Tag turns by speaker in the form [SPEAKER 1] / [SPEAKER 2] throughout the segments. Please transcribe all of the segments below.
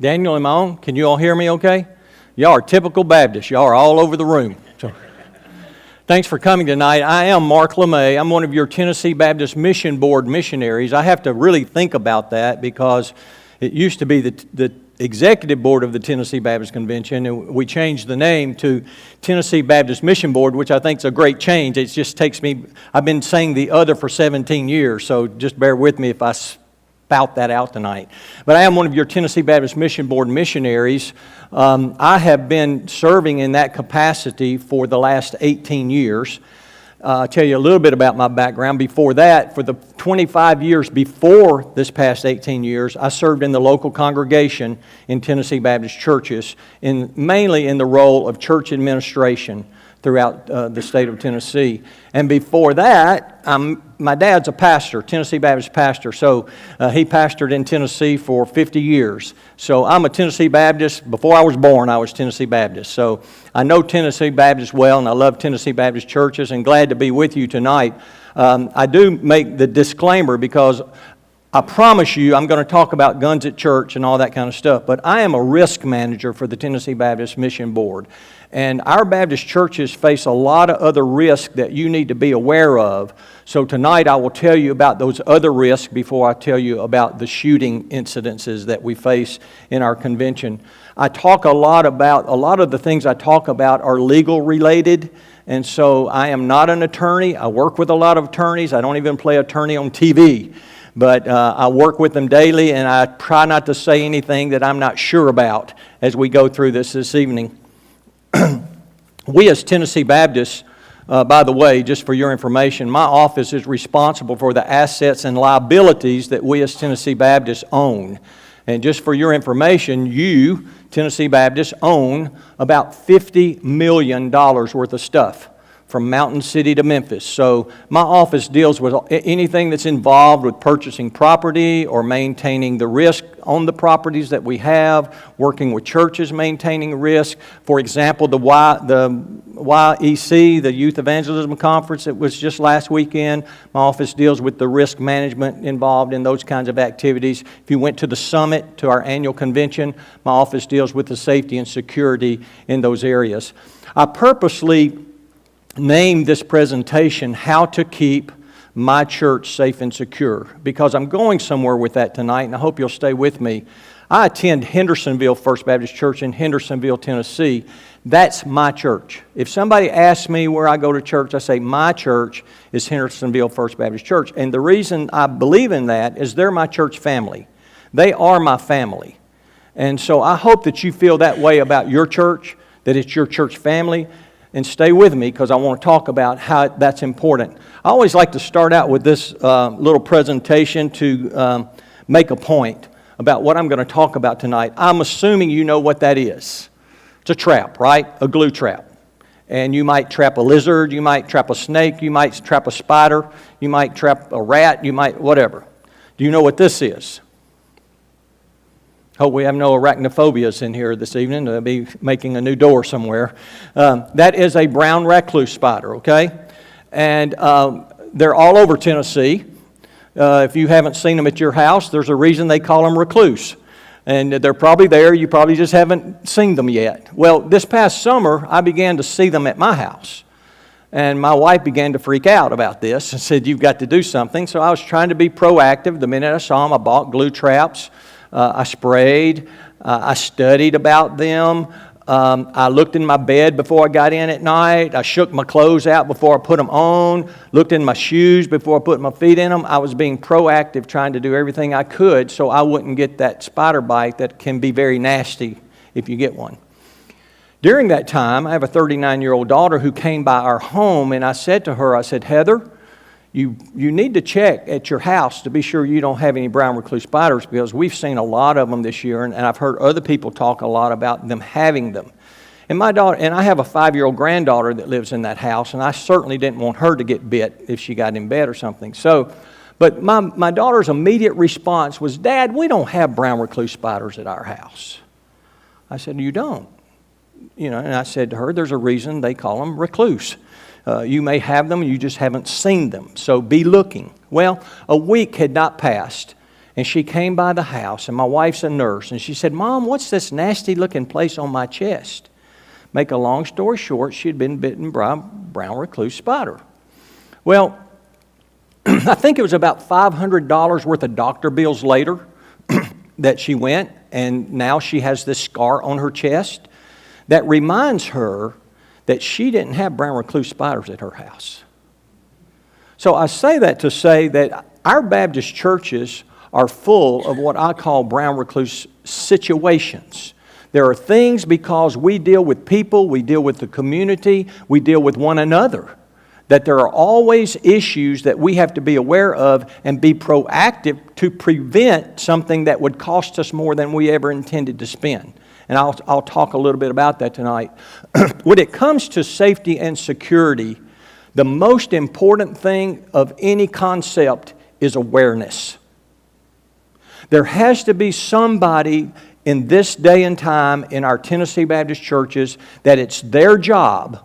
[SPEAKER 1] Daniel, am I on? Can you all hear me okay? Y'all are typical Baptists. Y'all are all over the room. So, thanks for coming tonight. I am Mark Lemay. I'm one of your Tennessee Baptist Mission Board missionaries. I have to really think about that because it used to be the executive board of the Tennessee Baptist Convention, and we changed the name to Tennessee Baptist Mission Board, which I think is a great change. It just takes me, I've been saying the other for 17 years, so just bear with me if I spout that out tonight. But I am one of your Tennessee Baptist Mission Board missionaries. I have been serving in that capacity for the last 18 years. I'll tell you a little bit about my background. Before that, for the 25 years before this past 18 years, I served in the local congregation in Tennessee Baptist churches, mainly in the role of church administration throughout the state of Tennessee. And before that, my dad's a pastor, Tennessee Baptist pastor, so he pastored in Tennessee for 50 years. So I'm a Tennessee Baptist. Before I was born, I was Tennessee Baptist. So I know Tennessee Baptist well, and I love Tennessee Baptist churches, and glad to be with you tonight. I do make the disclaimer because I promise you I'm going to talk about guns at church and all that kind of stuff, but I am a risk manager for the Tennessee Baptist Mission Board. And our Baptist churches face a lot of other risks that you need to be aware of. So tonight I will tell you about those other risks before I tell you about the shooting incidences that we face in our convention. I talk a lot of the things I talk about are legal related. And so I am not an attorney. I work with a lot of attorneys. I don't even play attorney on TV. But I work with them daily, and I try not to say anything that I'm not sure about as we go through this evening. We as Tennessee Baptists, by the way, just for your information, my office is responsible for the assets and liabilities that we as Tennessee Baptists own. And just for your information, you, Tennessee Baptists, own about $50 million worth of stuff from Mountain City to Memphis. So my office deals with anything that's involved with purchasing property or maintaining the risk on the properties that we have, working with churches maintaining risk. For example, the YEC, the Youth Evangelism Conference, it was just last weekend. My office deals with the risk management involved in those kinds of activities. If you went to the summit, to our annual convention, my office deals with the safety and security in those areas. I purposely named this presentation, How to Keep My Church Safe and Secure, because I'm going somewhere with that tonight, and I hope you'll stay with me. I attend Hendersonville First Baptist Church in Hendersonville, Tennessee. That's my church. If somebody asks me where I go to church, I say my church is Hendersonville First Baptist Church. And the reason I believe in that is they're my church family. They are my family. And so I hope that you feel that way about your church, that it's your church family. And stay with me because I want to talk about how that's important. I always like to start out with this little presentation to make a point about what I'm going to talk about tonight. I'm assuming you know what that is. It's a trap, right? A glue trap. And you might trap a lizard, you might trap a snake, you might trap a spider, you might trap a rat, you might whatever. Do you know what this is? Hope we have no arachnophobias in here this evening. They'll be making a new door somewhere. That is a brown recluse spider, okay? And they're all over Tennessee. If you haven't seen them at your house, there's a reason they call them recluse. And they're probably there. You probably just haven't seen them yet. Well, this past summer, I began to see them at my house. And my wife began to freak out about this and said, you've got to do something. So I was trying to be proactive. The minute I saw them, I bought glue traps. I sprayed, I studied about them, I looked in my bed before I got in at night, I shook my clothes out before I put them on, looked in my shoes before I put my feet in them. I was being proactive, trying to do everything I could so I wouldn't get that spider bite that can be very nasty if you get one. During that time, I have a 39-year-old daughter who came by our home, and I said to her, Heather, You need to check at your house to be sure you don't have any brown recluse spiders because we've seen a lot of them this year, and I've heard other people talk a lot about them having them. And my daughter, and I have a 5-year-old granddaughter that lives in that house, and I certainly didn't want her to get bit if she got in bed or something. But my daughter's immediate response was, Dad, we don't have brown recluse spiders at our house. I said, you don't? And I said to her, there's a reason they call them recluse. You may have them, you just haven't seen them, so be looking. Well, a week had not passed, and she came by the house, and my wife's a nurse, and she said, "Mom, what's this nasty-looking place on my chest?" Make a long story short, she had been bitten by a brown recluse spider. Well, I think it was about $500 worth of doctor bills later that she went, and now she has this scar on her chest that reminds her that she didn't have brown recluse spiders at her house. So I say that to say that our Baptist churches are full of what I call brown recluse situations. There are things, because we deal with people, we deal with the community, we deal with one another, that there are always issues that we have to be aware of and be proactive to prevent something that would cost us more than we ever intended to spend. And I'll talk a little bit about that tonight. When it comes to safety and security, the most important thing of any concept is awareness. There has to be somebody in this day and time in our Tennessee Baptist churches that it's their job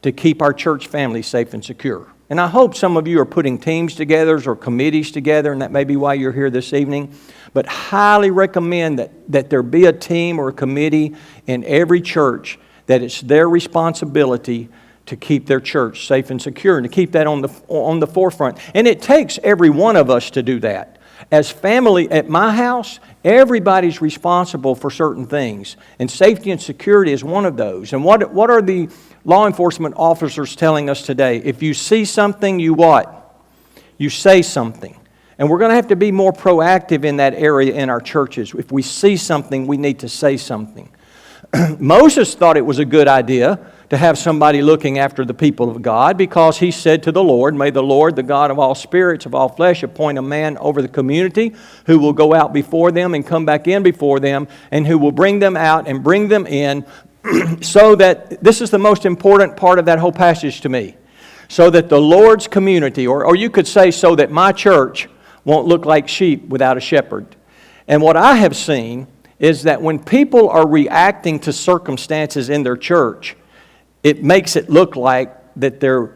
[SPEAKER 1] to keep our church family safe and secure. And I hope some of you are putting teams together or committees together, and that may be why you're here this evening. But highly recommend that there be a team or a committee in every church that it's their responsibility to keep their church safe and secure and to keep that on the forefront. And it takes every one of us to do that. As family at my house, everybody's responsible for certain things, and safety and security is one of those. And what are the law enforcement officers telling us today? If you see something, you what? You say something. And we're going to have to be more proactive in that area in our churches. If we see something, we need to say something. Moses thought it was a good idea to have somebody looking after the people of God, because he said to the Lord, "May the Lord, the God of all spirits, of all flesh, appoint a man over the community who will go out before them and come back in before them, and who will bring them out and bring them in," so that, this is the most important part of that whole passage to me, so that the Lord's community, or you could say so that my church won't look like sheep without a shepherd. And what I have seen is that when people are reacting to circumstances in their church, it makes it look like that they're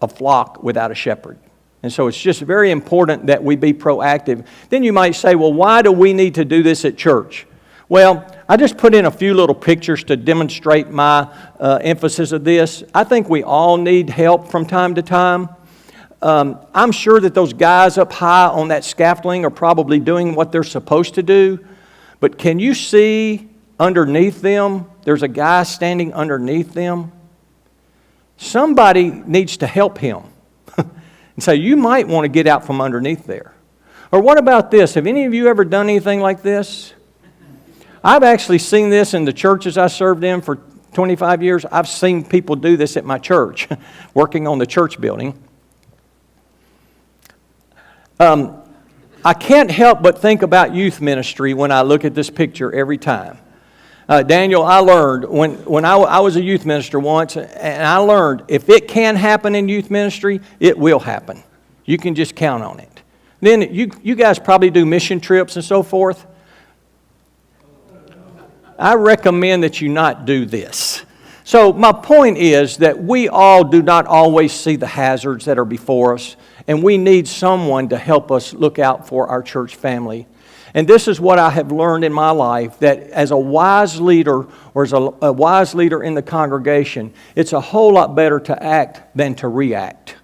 [SPEAKER 1] a flock without a shepherd. And so it's just very important that we be proactive. Then you might say, well, why do we need to do this at church? Well, I just put in a few little pictures to demonstrate my emphasis of this. I think we all need help from time to time. I'm sure that those guys up high on that scaffolding are probably doing what they're supposed to do. But can you see underneath them? There's a guy standing underneath them. Somebody needs to help him. And so you might want to get out from underneath there. Or what about this? Have any of you ever done anything like this? I've actually seen this in the churches I served in for 25 years. I've seen people do this at my church, working on the church building. I can't help but think about youth ministry when I look at this picture every time. Daniel, I learned when I was a youth minister once, and I learned if it can happen in youth ministry, it will happen. You can just count on it. Then you guys probably do mission trips and so forth. I recommend that you not do this. So my point is that we all do not always see the hazards that are before us, and we need someone to help us look out for our church family. And this is what I have learned in my life, that as a wise leader or as a wise leader in the congregation, it's a whole lot better to act than to react.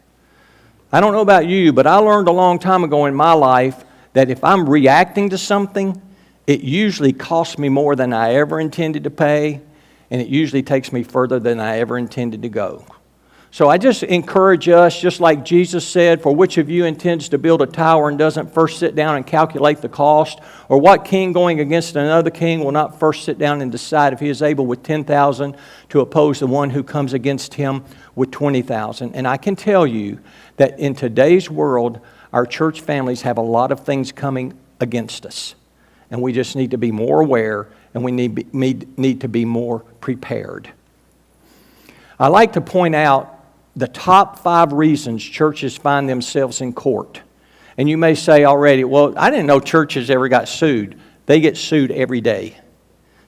[SPEAKER 1] I don't know about you, but I learned a long time ago in my life that if I'm reacting to something, it usually costs me more than I ever intended to pay, and it usually takes me further than I ever intended to go. So I just encourage us, just like Jesus said, for which of you intends to build a tower and doesn't first sit down and calculate the cost? Or what king going against another king will not first sit down and decide if he is able with 10,000 to oppose the one who comes against him with 20,000? And I can tell you that in today's world, our church families have a lot of things coming against us. And we just need to be more aware, and we need to be more prepared. I like to point out the top 5 reasons churches find themselves in court. And you may say already, well, I didn't know churches ever got sued. They get sued every day.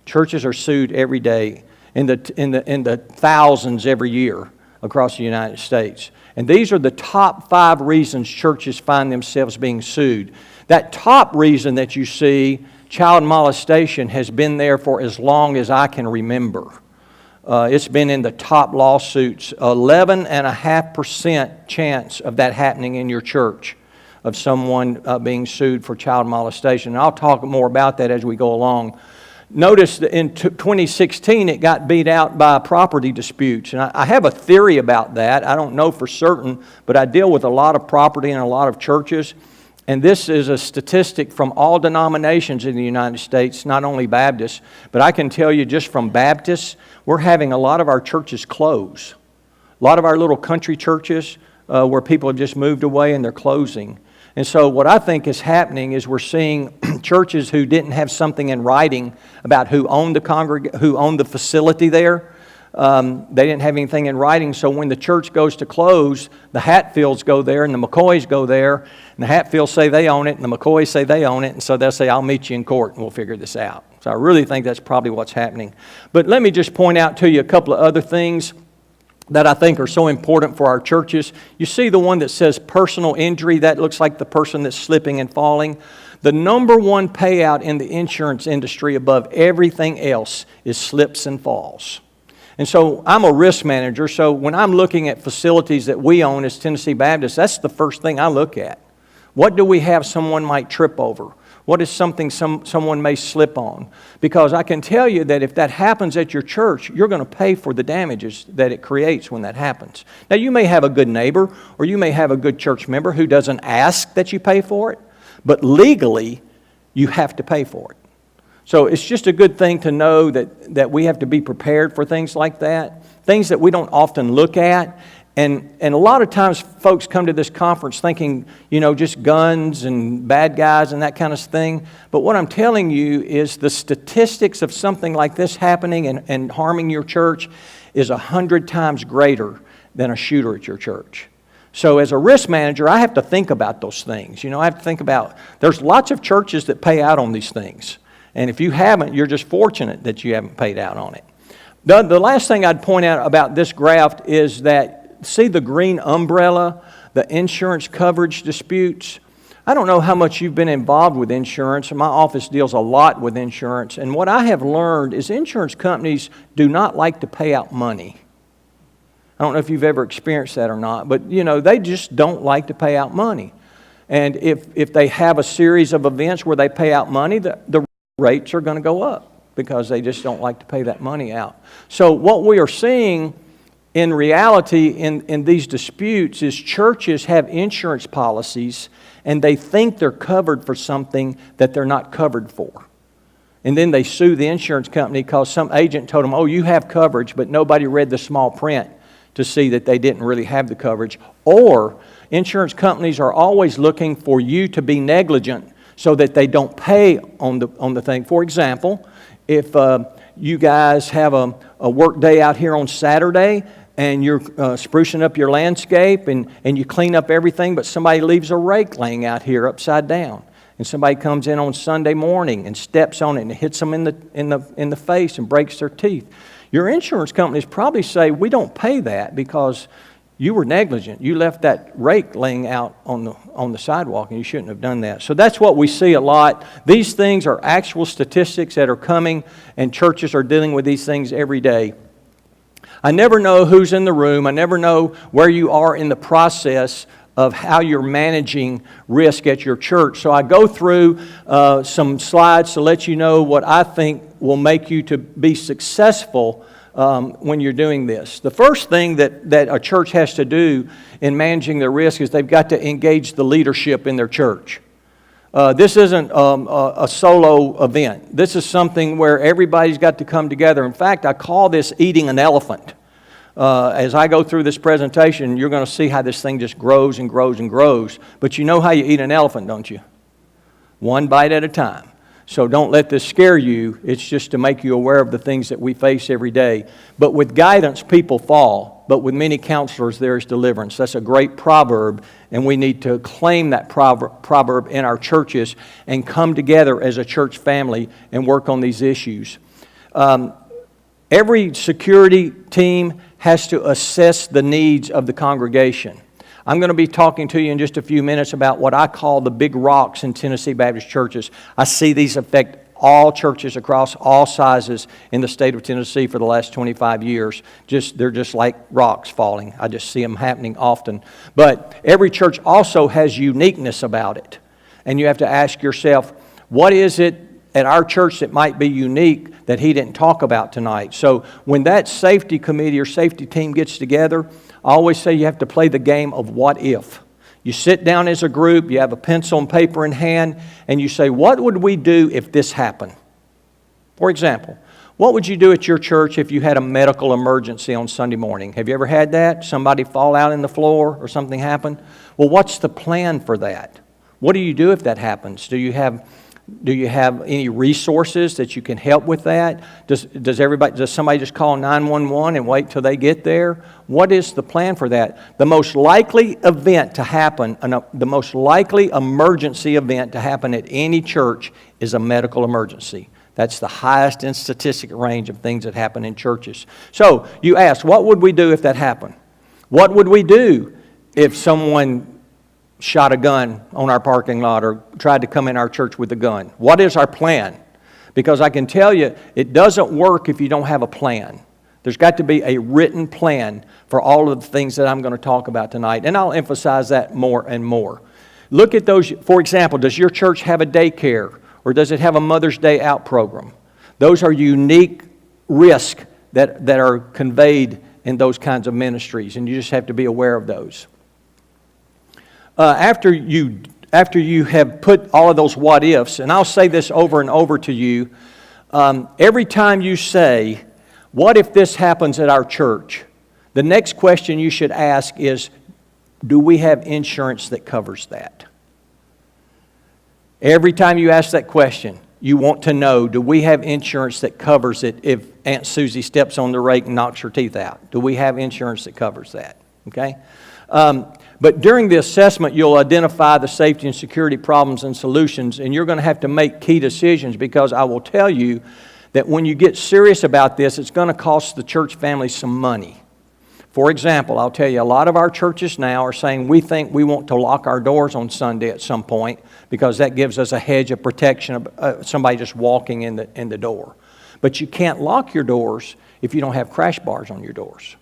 [SPEAKER 1] Churches are sued every day in the thousands every year across the United States. And these are the top 5 reasons churches find themselves being sued. That top reason that you see, child molestation, has been there for as long as I can remember. It's been in the top lawsuits. 11.5% chance of that happening in your church, of someone being sued for child molestation. And I'll talk more about that as we go along. Notice that in 2016 it got beat out by property disputes. And I have a theory about that. I don't know for certain, but I deal with a lot of property in a lot of churches. And this is a statistic from all denominations in the United States, not only Baptists, but I can tell you just from Baptists, we're having a lot of our churches close. A lot of our little country churches where people have just moved away and they're closing. And so what I think is happening is we're seeing churches who didn't have something in writing about who owned the facility there. They didn't have anything in writing, so when the church goes to close, the Hatfields go there and the McCoys go there, and the Hatfields say they own it and the McCoys say they own it, and so they'll say, I'll meet you in court and we'll figure this out. So I really think that's probably what's happening. But let me just point out to you a couple of other things that I think are so important for our churches. You see the one that says personal injury, that looks like the person that's slipping and falling. The number one payout in the insurance industry above everything else is slips and falls. And so I'm a risk manager, so when I'm looking at facilities that we own as Tennessee Baptists, that's the first thing I look at. What do we have someone might trip over? What is something someone may slip on? Because I can tell you that if that happens at your church, you're going to pay for the damages that it creates when that happens. Now, you may have a good neighbor or you may have a good church member who doesn't ask that you pay for it, but legally, you have to pay for it. So it's just a good thing to know that we have to be prepared for things like that, things that we don't often look at. And a lot of times folks come to this conference thinking, just guns and bad guys and that kind of thing. But what I'm telling you is the statistics of something like this happening and harming your church is 100 times greater than a shooter at your church. So as a risk manager, I have to think about those things. I have to think about, there's lots of churches that pay out on these things. And if you haven't, you're just fortunate that you haven't paid out on it. The last thing I'd point out about this graph is that, see the green umbrella, the insurance coverage disputes? I don't know how much you've been involved with insurance. My office deals a lot with insurance. And what I have learned is insurance companies do not like to pay out money. I don't know if you've ever experienced that or not, but they just don't like to pay out money. And if they have a series of events where they pay out money, the rates are going to go up because they just don't like to pay that money out. So what we are seeing in reality in these disputes is churches have insurance policies and they think they're covered for something that they're not covered for. And then they sue the insurance company because some agent told them, oh, you have coverage, but nobody read the small print to see that they didn't really have the coverage. Or insurance companies are always looking for you to be negligent so that they don't pay on the thing. For example, if you guys have a work day out here on Saturday and you're sprucing up your landscape and you clean up everything, but somebody leaves a rake laying out here upside down, and somebody comes in on Sunday morning and steps on it and hits them in the face and breaks their teeth, your insurance companies probably say, we don't pay that because you were negligent. You left that rake laying out on the sidewalk and you shouldn't have done that. So that's what we see a lot. These things are actual statistics that are coming, and churches are dealing with these things every day. I never know who's in the room. I never know where you are in the process of how you're managing risk at your church. So I go through some slides to let you know what I think will make you to be successful when you're doing this. The first thing that a church has to do in managing their risk is they've got to engage the leadership in their church. This isn't a solo event. This is something where everybody's got to come together. In fact, I call this eating an elephant. As I go through this presentation, you're going to see how this thing just grows and grows and grows. But you know how you eat an elephant, don't you? One bite at a time. So don't let this scare you. It's just to make you aware of the things that we face every day. But with guidance, people fall. But with many counselors, there is deliverance. That's a great proverb, and we need to claim that proverb in our churches and come together as a church family and work on these issues. Every security team has to assess the needs of the congregation. I'm going to be talking to you in just a few minutes about what I call the big rocks in Tennessee Baptist churches. I see these affect all churches across all sizes in the state of Tennessee for the last 25 years. They're just like rocks falling. I just see them happening often. But every church also has uniqueness about it. And you have to ask yourself, what is it at our church that might be unique that he didn't talk about tonight? So when that safety committee or safety team gets together, I always say you have to play the game of what if. You sit down as a group, you have a pencil and paper in hand, and you say, what would we do if this happened? For example, what would you do at your church if you had a medical emergency on Sunday morning? Have you ever had that? Somebody fall out in the floor or something happen? Well, what's the plan for that? What do you do if that happens? Do you have any resources that you can help with that? Does somebody just call 911 and wait till they get there? What is the plan for that? The most likely event to happen, the most likely emergency event to happen at any church is a medical emergency. That's the highest in statistic range of things that happen in churches. So you ask, what would we do if that happened? What would we do if someone shot a gun on our parking lot or tried to come in our church with a gun? What is our plan? Because I can tell you, it doesn't work if you don't have a plan. There's got to be a written plan for all of the things that I'm going to talk about tonight, and I'll emphasize that more and more. Look at those. For example, does your church have a daycare, or does it have a Mother's Day Out program? Those are unique risks that are conveyed in those kinds of ministries, and you just have to be aware of those. After you have put all of those what ifs, and I'll say this over and over to you, every time you say, what if this happens at our church? The next question you should ask is, do we have insurance that covers that? Every time you ask that question, you want to know, do we have insurance that covers it if Aunt Susie steps on the rake and knocks her teeth out? Do we have insurance that covers that? Okay? But during the assessment, you'll identify the safety and security problems and solutions, and you're going to have to make key decisions, because I will tell you that when you get serious about this, it's going to cost the church family some money. For example, I'll tell you, a lot of our churches now are saying we think we want to lock our doors on Sunday at some point because that gives us a hedge of protection of somebody just walking in the door. But you can't lock your doors if you don't have crash bars on your doors.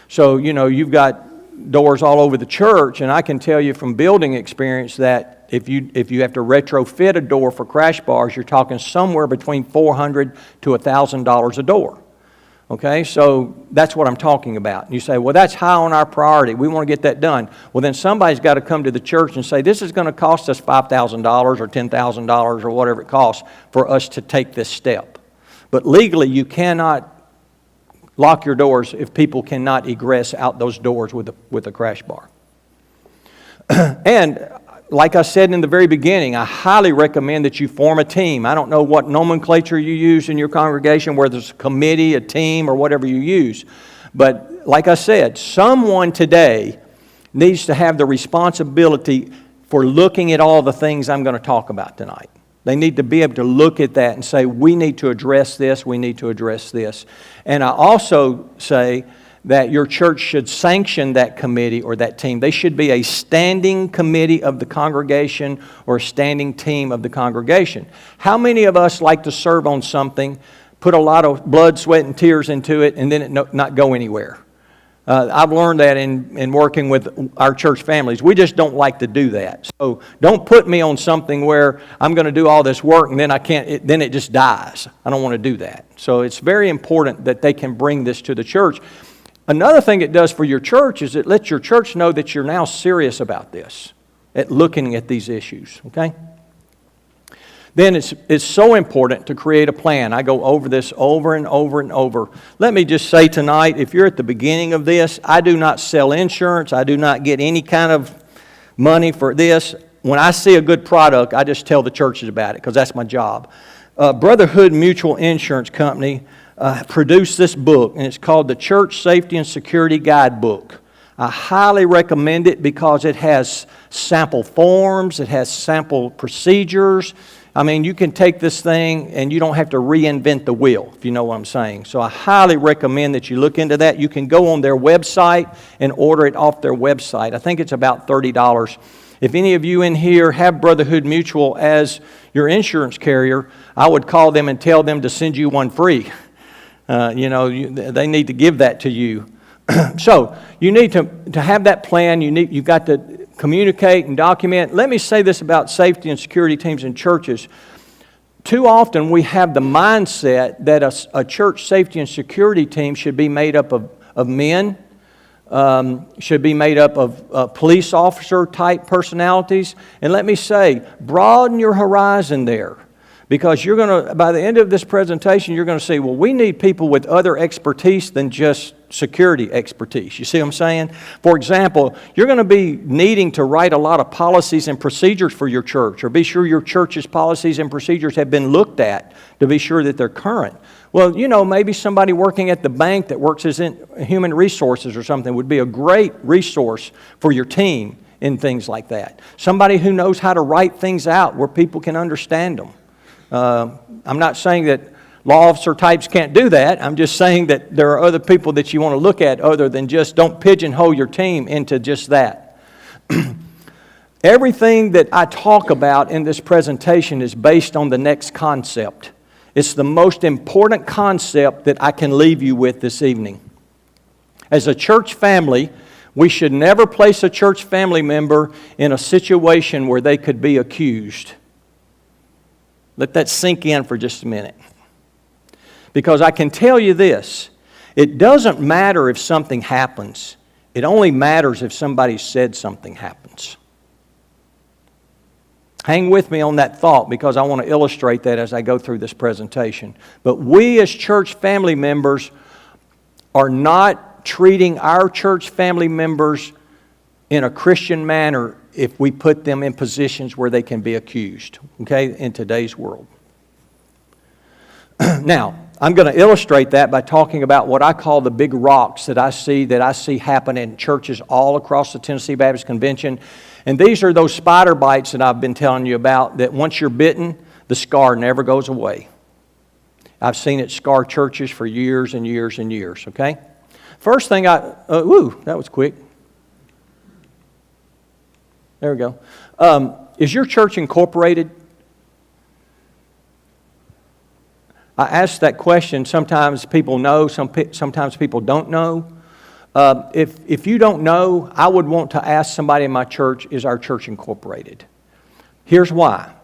[SPEAKER 1] So, you've got doors all over the church, and I can tell you from building experience that if you have to retrofit a door for crash bars, you're talking somewhere between $400 to $1,000 a door. Okay, so that's what I'm talking about. And you say, well, that's high on our priority. We want to get that done. Well, then somebody's got to come to the church and say, this is going to cost us $5,000 or $10,000 or whatever it costs for us to take this step. But legally, you cannot lock your doors if people cannot egress out those doors with a crash bar. And like I said in the very beginning, I highly recommend that you form a team. I don't know what nomenclature you use in your congregation, whether it's a committee, a team, or whatever you use. But like I said, someone today needs to have the responsibility for looking at all the things I'm going to talk about tonight. They need to be able to look at that and say, we need to address this, we need to address this. And I also say that your church should sanction that committee or that team. They should be a standing committee of the congregation or a standing team of the congregation. How many of us like to serve on something, put a lot of blood, sweat, and tears into it, and then it not go anywhere? I've learned that in working with our church families. We just don't like to do that. So don't put me on something where I'm going to do all this work and then then it just dies. I don't want to do that. So it's very important that they can bring this to the church. Another thing it does for your church is it lets your church know that you're now serious about this, at looking at these issues, okay? Then it's so important to create a plan. I go over this over and over and over. Let me just say tonight, if you're at the beginning of this, I do not sell insurance. I do not get any kind of money for this. When I see a good product, I just tell the churches about it because that's my job. Brotherhood Mutual Insurance Company produced this book, and it's called the Church Safety and Security Guidebook. I highly recommend it because it has sample forms, it has sample procedures. I mean, you can take this thing and you don't have to reinvent the wheel, if you know what I'm saying. So I highly recommend that you look into that. You can go on their website and order it off their website. I think it's about $30. If any of you in here have Brotherhood Mutual as your insurance carrier, I would call them and tell them to send you one free. They need to give that to you. So you need to have that plan. You've got to communicate and document. Let me say this about safety and security teams in churches. Too often we have the mindset that a church safety and security team should be made up of men, should be made up of police officer type personalities. And let me say, broaden your horizon there. Because by the end of this presentation, you're going to see, well, we need people with other expertise than just security expertise. You see what I'm saying? For example, you're going to be needing to write a lot of policies and procedures for your church, or be sure your church's policies and procedures have been looked at to be sure that they're current. Well, maybe somebody working at the bank that works as in human resources or something would be a great resource for your team in things like that. Somebody who knows how to write things out where people can understand them. I'm not saying that law officer types can't do that. I'm just saying that there are other people that you want to look at other than just don't pigeonhole your team into just that. Everything that I talk about in this presentation is based on the next concept. It's the most important concept that I can leave you with this evening. As a church family, we should never place a church family member in a situation where they could be accused. Let that sink in for just a minute. Because I can tell you this, it doesn't matter if something happens. It only matters if somebody said something happens. Hang with me on that thought because I want to illustrate that as I go through this presentation. But we as church family members are not treating our church family members in a Christian manner if we put them in positions where they can be accused, okay, in today's world. Now, I'm going to illustrate that by talking about what I call the big rocks that I see happen in churches all across the Tennessee Baptist Convention. And these are those spider bites that I've been telling you about, that once you're bitten, the scar never goes away. I've seen it scar churches for years and years and years, okay? First thing that was quick. There we go. Is your church incorporated? I ask that question. Sometimes people know, sometimes people don't know. If you don't know, I would want to ask somebody in my church, is our church incorporated? Here's why.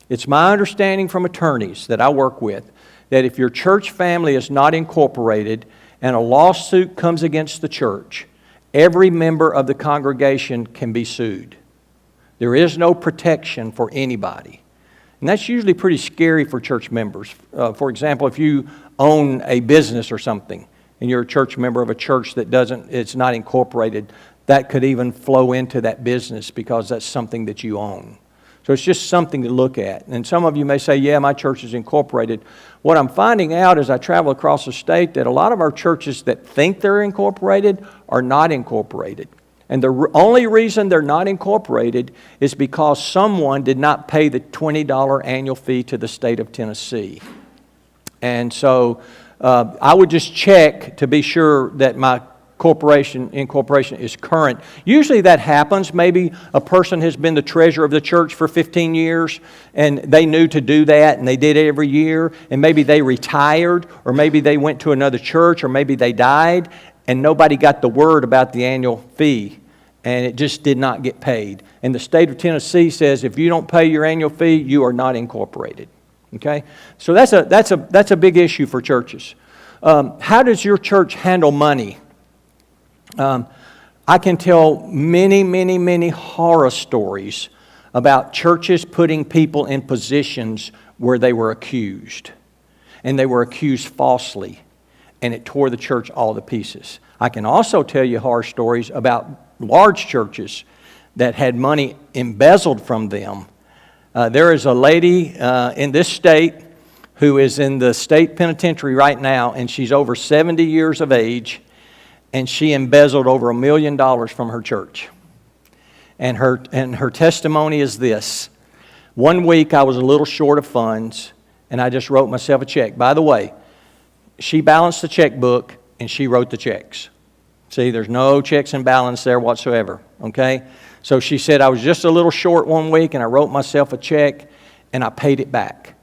[SPEAKER 1] It's my understanding from attorneys that I work with that if your church family is not incorporated and a lawsuit comes against the church, every member of the congregation can be sued. There is no protection for anybody. And that's usually pretty scary for church members. For example, if you own a business or something and you're a church member of a church that it's not incorporated, that could even flow into that business because that's something that you own. So it's just something to look at. And some of you may say, yeah, my church is incorporated. What I'm finding out as I travel across the state that a lot of our churches that think they're incorporated are not incorporated. And the only reason they're not incorporated is because someone did not pay the $20 annual fee to the state of Tennessee. And so I would just check to be sure that my incorporation is current. Usually that happens. Maybe a person has been the treasurer of the church for 15 years and they knew to do that and they did it every year. And maybe they retired, or maybe they went to another church, or maybe they died and nobody got the word about the annual fee, and it just did not get paid. And the state of Tennessee says if you don't pay your annual fee, you are not incorporated. Okay? So that's a big issue for churches. How does your church handle money? I can tell many, many, many horror stories about churches putting people in positions where they were accused. And they were accused falsely. And it tore the church all to pieces. I can also tell you horror stories about large churches that had money embezzled from them. There is a lady in this state who is in the state penitentiary right now, and she's over 70 years of age, and she embezzled over $1 million from her church. And her testimony is this: One week I was a little short of funds, and I just wrote myself a check. By the way, she balanced the checkbook, and she wrote the checks. See, there's no checks and balance there whatsoever, okay? So she said, I was just a little short one week, and I wrote myself a check, and I paid it back.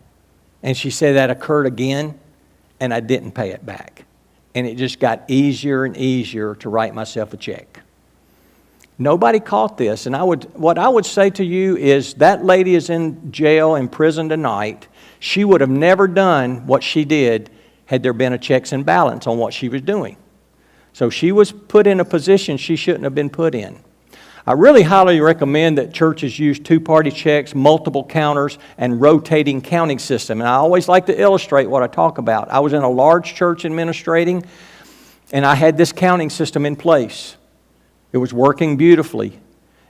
[SPEAKER 1] And she said that occurred again, and I didn't pay it back. And it just got easier and easier to write myself a check. Nobody caught this, and what I would say to you is that lady is in jail, in prison tonight. She would have never done what she did had there been a checks and balance on what she was doing. So she was put in a position she shouldn't have been put in. I really highly recommend that churches use two-party checks, multiple counters, and rotating counting system. And I always like to illustrate what I talk about. I was in a large church administrating, and I had this counting system in place. It was working beautifully.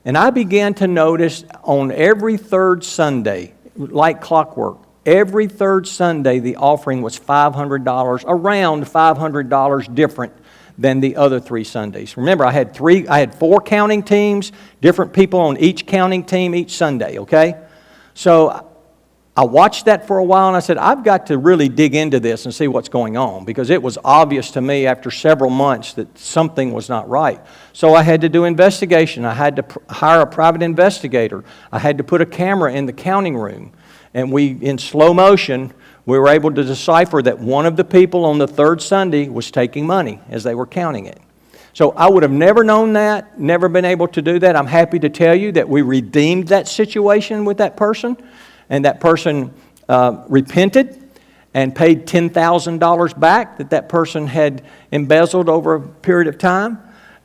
[SPEAKER 1] And I began to notice on every third Sunday, like clockwork, every third Sunday the offering was $500, around $500 different than the other 3 Sundays. Remember, I had 4 counting teams, different people on each counting team each Sunday, okay? So I watched that for a while, and I said, I've got to really dig into this and see what's going on, because it was obvious to me after several months that something was not right. So I had to do investigation. I had to hire a private investigator. I had to put a camera in the counting room, and in slow motion, we were able to decipher that one of the people on the third Sunday was taking money as they were counting it. So I would have never known that, never been able to do that. I'm happy to tell you that we redeemed that situation with that person, and that person repented and paid $10,000 back that person had embezzled over a period of time.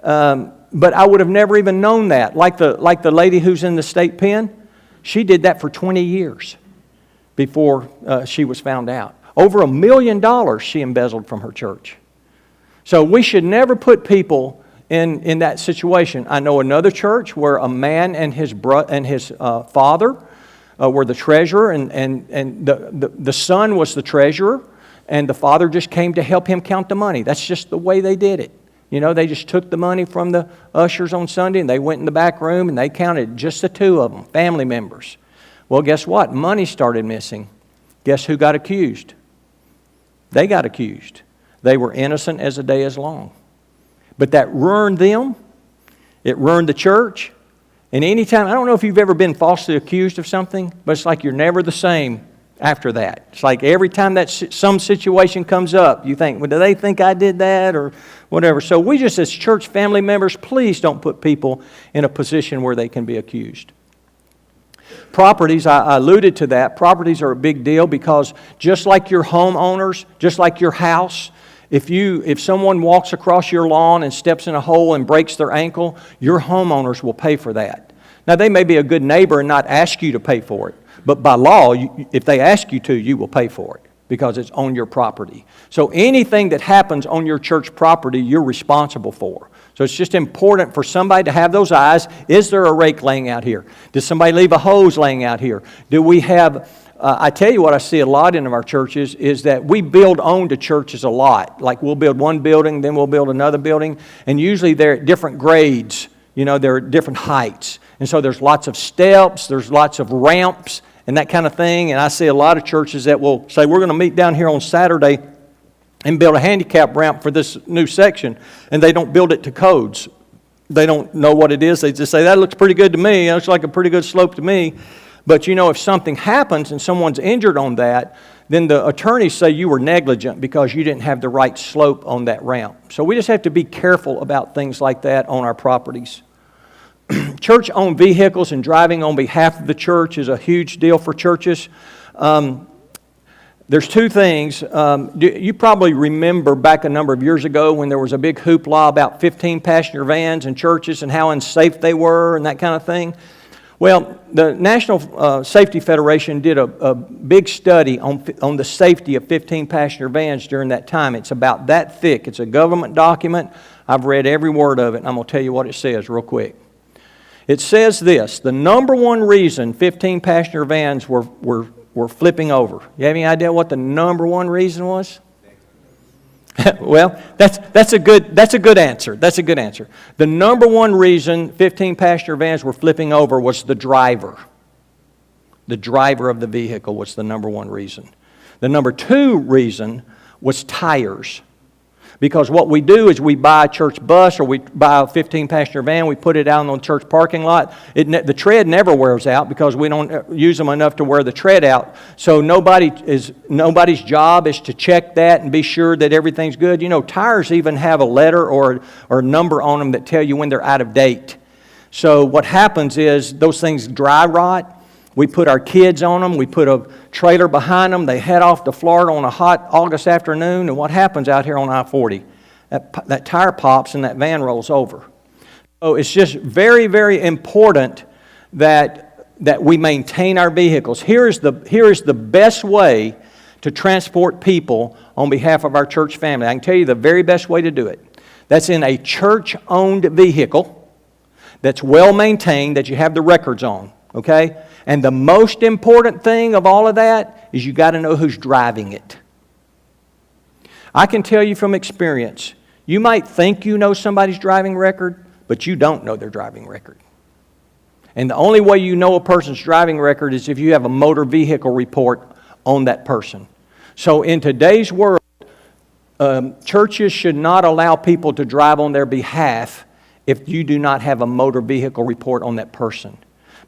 [SPEAKER 1] But I would have never even known that. Like the lady who's in the state pen, she did that for 20 years before she was found out. Over $1 million she embezzled from her church. So we should never put people in that situation. I know another church where a man and his father were the treasurer, and the son was the treasurer, and the father just came to help him count the money. That's just the way they did it. You know, they just took the money from the ushers on Sunday, and they went in the back room, and they counted just the 2 of them, family members. Well, guess what? Money started missing. Guess who got accused? They got accused. They were innocent as the day is long. But that ruined them. It ruined the church. And anytime, I don't know if you've ever been falsely accused of something, but it's like you're never the same after that. It's like every time that some situation comes up, you think, well, do they think I did that or whatever? So we just, as church family members, please don't put people in a position where they can be accused. Properties, I alluded to that. Properties are a big deal because just like your homeowners, just like your house, if someone walks across your lawn and steps in a hole and breaks their ankle, your homeowners will pay for that. Now, they may be a good neighbor and not ask you to pay for it, but by law, if they ask you to, you will pay for it because it's on your property. So anything that happens on your church property, you're responsible for. So it's just important for somebody to have those eyes. Is there a rake laying out here? Did somebody leave a hose laying out here? Do we have, I tell you what I see a lot in our churches is that we build onto churches a lot. Like we'll build one building, then we'll build another building, and usually they're at different grades. You know, they're at different heights. And so there's lots of steps, there's lots of ramps, and that kind of thing. And I see a lot of churches that will say, we're going to meet down here on Saturday and build a handicap ramp for this new section, and they don't build it to codes. They don't know what it is. They just say, that looks pretty good to me. It looks like a pretty good slope to me. But you know, if something happens and someone's injured on that, then the attorneys say you were negligent because you didn't have the right slope on that ramp. So we just have to be careful about things like that on our properties. Church-owned vehicles and driving on behalf of the church is a huge deal for churches. There's 2 things. You probably remember back a number of years ago when there was a big hoopla about 15-passenger vans in churches and how unsafe they were and that kind of thing. Well, the National Safety Federation did a big study on the safety of 15-passenger vans during that time. It's about that thick. It's a government document. I've read every word of it, and I'm going to tell you what it says real quick. It says this: the number one reason 15-passenger vans were flipping over. You have any idea what the number one reason was? Well, that's a good answer. That's a good answer. The number one reason 15-passenger vans were flipping over was the driver. The driver of the vehicle was the number one reason. The number two reason was tires. Because what we do is we buy a church bus or we buy a 15-passenger van, we put it out on the church parking lot. The tread never wears out because we don't use them enough to wear the tread out. So nobody's job is to check that and be sure that everything's good. You know, tires even have a letter or a number on them that tell you when they're out of date. So what happens is those things dry rot. We put our kids on them. We put a trailer behind them. They head off to Florida on a hot August afternoon. And what happens out here on I-40? That tire pops and that van rolls over. So it's just very, very important that we maintain our vehicles. Here is the best way to transport people on behalf of our church family. I can tell you the very best way to do it. That's in a church-owned vehicle that's well maintained, that you have the records on. Okay? And the most important thing of all of that is you got to know who's driving it. I can tell you from experience, you might think you know somebody's driving record, but you don't know their driving record. And the only way you know a person's driving record is if you have a motor vehicle report on that person. So in today's world, churches should not allow people to drive on their behalf if you do not have a motor vehicle report on that person.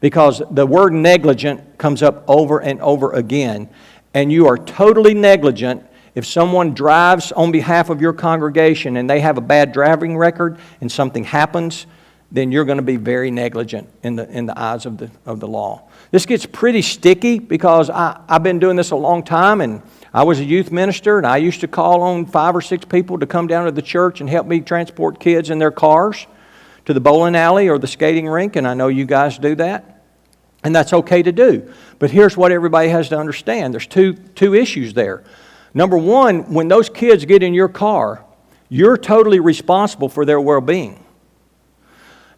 [SPEAKER 1] Because the word negligent comes up over and over again. And you are totally negligent if someone drives on behalf of your congregation and they have a bad driving record and something happens, then you're going to be very negligent in the eyes of the law. This gets pretty sticky because I've been doing this a long time, and I was a youth minister, and I used to call on 5 or 6 people to come down to the church and help me transport kids in their cars to the bowling alley or the skating rink, and I know you guys do that, and that's okay to do. But here's what everybody has to understand. There's two issues there. Number one, when those kids get in your car, you're totally responsible for their well-being.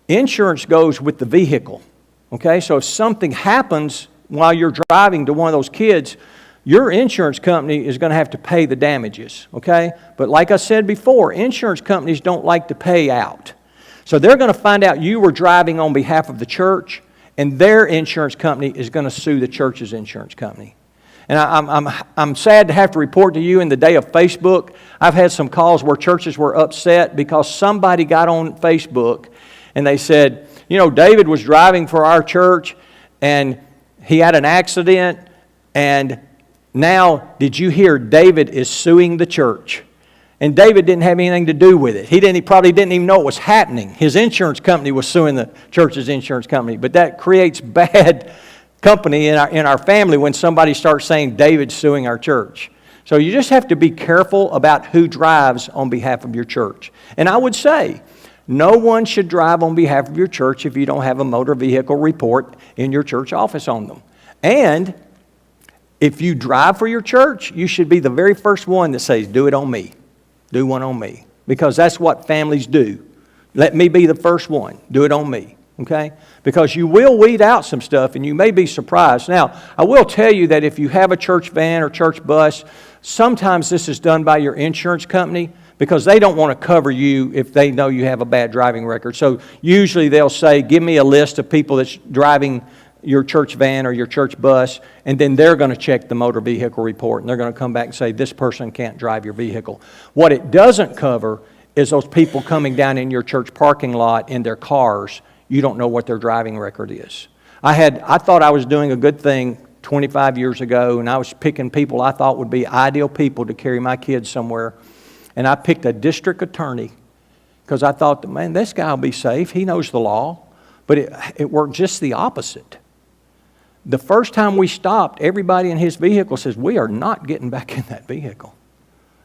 [SPEAKER 1] Insurance goes with the vehicle, okay? So if something happens while you're driving to one of those kids, your insurance company is going to have to pay the damages, okay? But like I said before, insurance companies don't like to pay out. So they're going to find out you were driving on behalf of the church, and their insurance company is going to sue the church's insurance company. And I'm sad to have to report to you, in the day of Facebook, I've had some calls where churches were upset because somebody got on Facebook and they said, you know, David was driving for our church and he had an accident, and now did you hear David is suing the church? And David didn't have anything to do with it. He probably didn't even know it was happening. His insurance company was suing the church's insurance company. But that creates bad company in our family when somebody starts saying David's suing our church. So you just have to be careful about who drives on behalf of your church. And I would say, no one should drive on behalf of your church if you don't have a motor vehicle report in your church office on them. And if you drive for your church, you should be the very first one that says, do it on me. Do one on me. Because that's what families do. Let me be the first one. Do it on me. Okay? Because you will weed out some stuff and you may be surprised. Now, I will tell you that if you have a church van or church bus, sometimes this is done by your insurance company because they don't want to cover you if they know you have a bad driving record. So usually they'll say, give me a list of people that's driving your church van or your church bus, and then they're going to check the motor vehicle report, and they're going to come back and say, this person can't drive your vehicle. What it doesn't cover is those people coming down in your church parking lot in their cars. You don't know what their driving record is. I thought I was doing a good thing 25 years ago, and I was picking people I thought would be ideal people to carry my kids somewhere, and I picked a district attorney because I thought, man, this guy will be safe. He knows the law. But it worked just the opposite. The first time we stopped, everybody in his vehicle says, we are not getting back in that vehicle.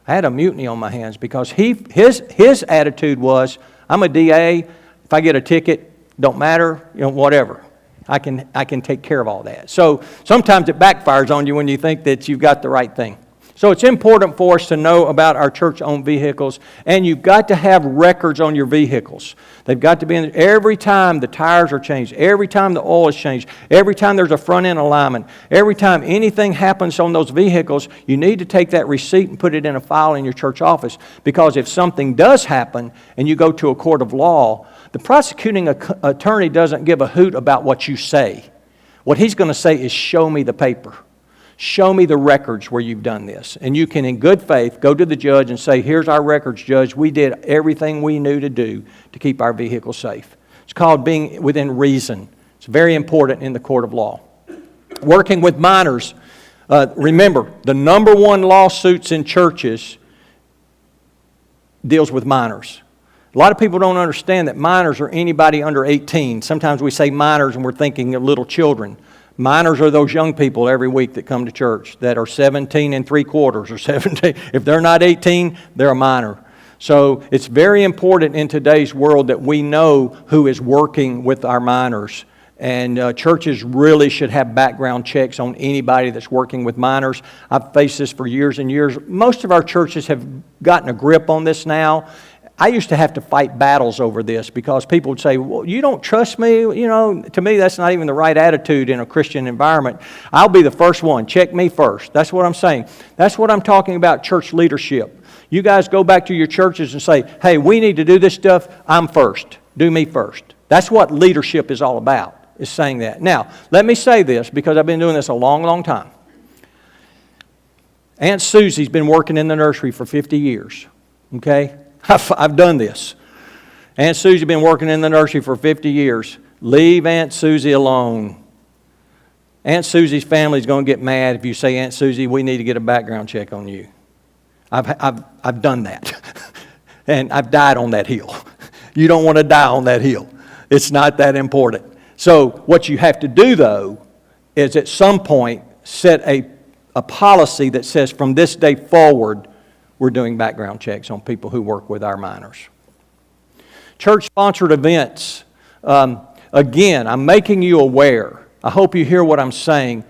[SPEAKER 1] I had a mutiny on my hands because his attitude was, I'm a DA. If I get a ticket, don't matter, whatever. I can take care of all that. So sometimes it backfires on you when you think that you've got the right thing. So it's important for us to know about our church-owned vehicles, and you've got to have records on your vehicles. They've got to be in every time the tires are changed, every time the oil is changed, every time there's a front-end alignment, every time anything happens on those vehicles, you need to take that receipt and put it in a file in your church office, because if something does happen and you go to a court of law, the prosecuting attorney doesn't give a hoot about what you say. What he's going to say is, show me the paper. Show me the records where you've done this. And you can, in good faith, go to the judge and say, here's our records, Judge. We did everything we knew to do to keep our vehicle safe. It's called being within reason. It's very important in the court of law. Working with minors. Remember, the number one lawsuits in churches deals with minors. A lot of people don't understand that minors are anybody under 18. Sometimes we say minors and we're thinking of little children. Minors are those young people every week that come to church that are 17 3/4 or 17. If they're not 18, they're a minor. So it's very important in today's world that we know who is working with our minors. And churches really should have background checks on anybody that's working with minors. I've faced this for years and years. Most of our churches have gotten a grip on this now. I used to have to fight battles over this because people would say, well, you don't trust me? You know, to me, that's not even the right attitude in a Christian environment. I'll be the first one. Check me first. That's what I'm saying. That's what I'm talking about, church leadership. You guys go back to your churches and say, hey, we need to do this stuff. I'm first. Do me first. That's what leadership is all about, is saying that. Now, let me say this because I've been doing this a long, long time. Aunt Susie's been working in the nursery for 50 years, okay? I've done this. Aunt Susie's been working in the nursery for 50 years. Leave Aunt Susie alone. Aunt Susie's family's going to get mad if you say, Aunt Susie, we need to get a background check on you. I've done that. And I've died on that hill. You don't want to die on that hill. It's not that important. So what you have to do, though, is at some point set a policy that says from this day forward, we're doing background checks on people who work with our minors. Church-sponsored events. Again, I'm making you aware. I hope you hear what I'm saying.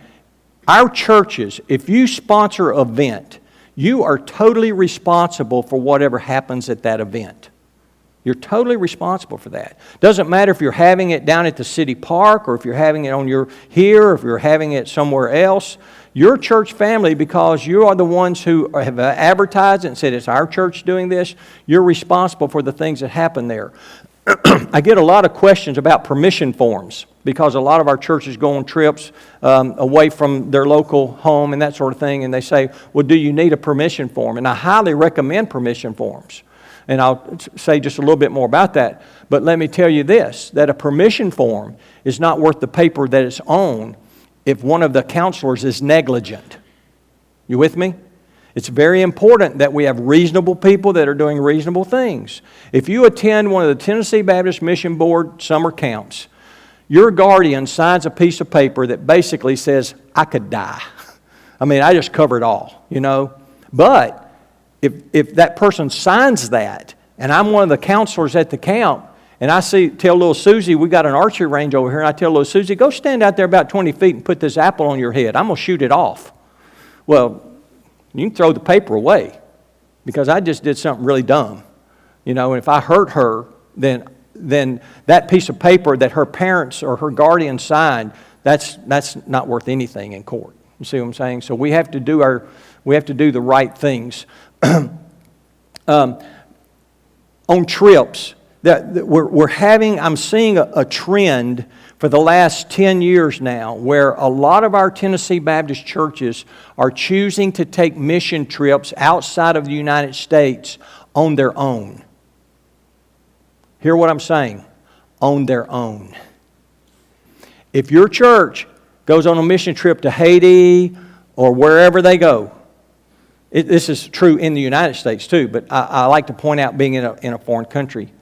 [SPEAKER 1] Our churches, if you sponsor an event, you are totally responsible for whatever happens at that event. You're totally responsible for that. Doesn't matter if you're having it down at the city park or if you're having it on your here or if you're having it somewhere else. Your church family, because you are the ones who have advertised and said it's our church doing this, you're responsible for the things that happen there. I get a lot of questions about permission forms because a lot of our churches go on trips away from their local home and that sort of thing, and they say, well, do you need a permission form? And I highly recommend permission forms. And I'll say just a little bit more about that. But let me tell you this, that a permission form is not worth the paper that it's on if one of the counselors is negligent. You with me? It's very important that we have reasonable people that are doing reasonable things. If you attend one of the Tennessee Baptist Mission Board summer camps, your guardian signs a piece of paper that basically says, I could die. I mean, I just cover it all, you know. But if that person signs that, and I'm one of the counselors at the camp, and I tell little Susie, we got an archery range over here, and I tell little Susie, go stand out there about 20 feet and put this apple on your head. I'm going to shoot it off. Well, you can throw the paper away because I just did something really dumb. You know, and if I hurt her, then that piece of paper that her parents or her guardian signed, that's not worth anything in court. You see what I'm saying? So we have to do the right things. On trips, I'm seeing a trend for the last 10 years now where a lot of our Tennessee Baptist churches are choosing to take mission trips outside of the United States on their own. Hear what I'm saying? On their own. If your church goes on a mission trip to Haiti or wherever they go, this is true in the United States too, but I like to point out being in a foreign country.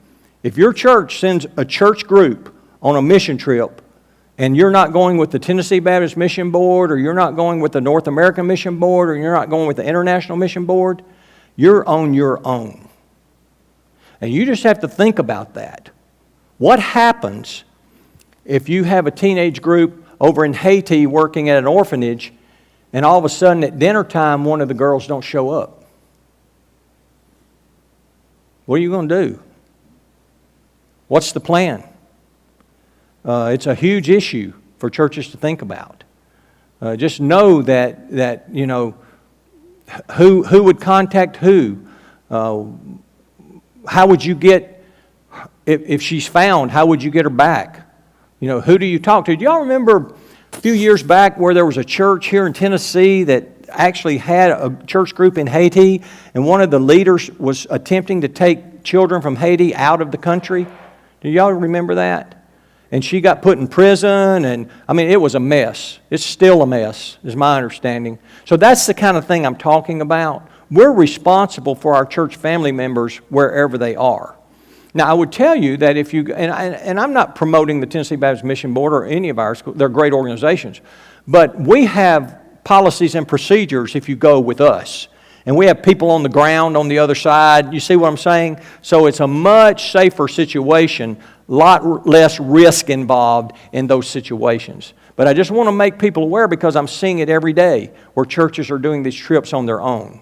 [SPEAKER 1] If your church sends a church group on a mission trip and you're not going with the Tennessee Baptist Mission Board or you're not going with the North American Mission Board or you're not going with the International Mission Board, you're on your own. And you just have to think about that. What happens if you have a teenage group over in Haiti working at an orphanage and all of a sudden at dinner time one of the girls don't show up? What are you going to do? What's the plan? It's a huge issue for churches to think about. Just know that you know who would contact who. How would you get if she's found? How would you get her back? You know, who do you talk to? Do y'all remember a few years back where there was a church here in Tennessee that actually had a church group in Haiti, and one of the leaders was attempting to take children from Haiti out of the country. Do y'all remember that? And she got put in prison, and it was a mess. It's still a mess, is my understanding. So that's the kind of thing I'm talking about. We're responsible for our church family members wherever they are. Now, I would tell you that if you, and I'm not promoting the Tennessee Baptist Mission Board or any of our schools, they're great organizations, but we have policies and procedures if you go with us. And we have people on the ground on the other side. You see what I'm saying? So it's a much safer situation, a lot less risk involved in those situations. But I just want to make people aware because I'm seeing it every day where churches are doing these trips on their own.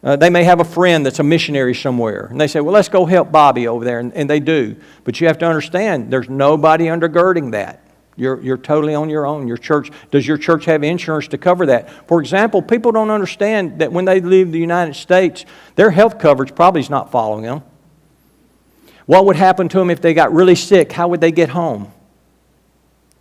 [SPEAKER 1] They may have a friend that's a missionary somewhere, and they say, well, let's go help Bobby over there, and they do. But you have to understand, there's nobody undergirding that. You're totally on your own. Your church, does your church have insurance to cover that? For example, people don't understand that when they leave the United States, their health coverage probably is not following them. What would happen to them if they got really sick? How would they get home?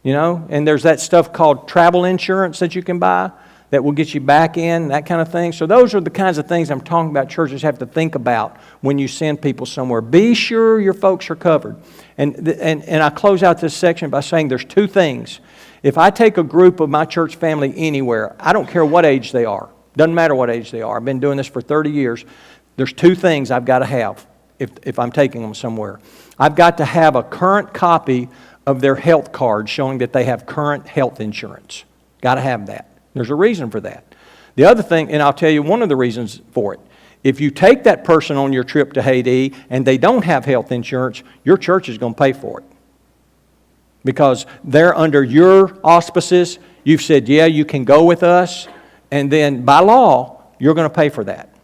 [SPEAKER 1] And there's that stuff called travel insurance that you can buy that will get you back in, that kind of thing. So those are the kinds of things I'm talking about churches have to think about when you send people somewhere. Be sure your folks are covered. And I close out this section by saying there's two things. If I take a group of my church family anywhere, I don't care what age they are. Doesn't matter what age they are. I've been doing this for 30 years. There's two things I've got to have if I'm taking them somewhere. I've got to have a current copy of their health card showing that they have current health insurance. Got to have that. There's a reason for that. The other thing, and I'll tell you one of the reasons for it, if you take that person on your trip to Haiti and they don't have health insurance, your church is going to pay for it. Because they're under your auspices. You've said, yeah, you can go with us, and then by law, you're going to pay for that.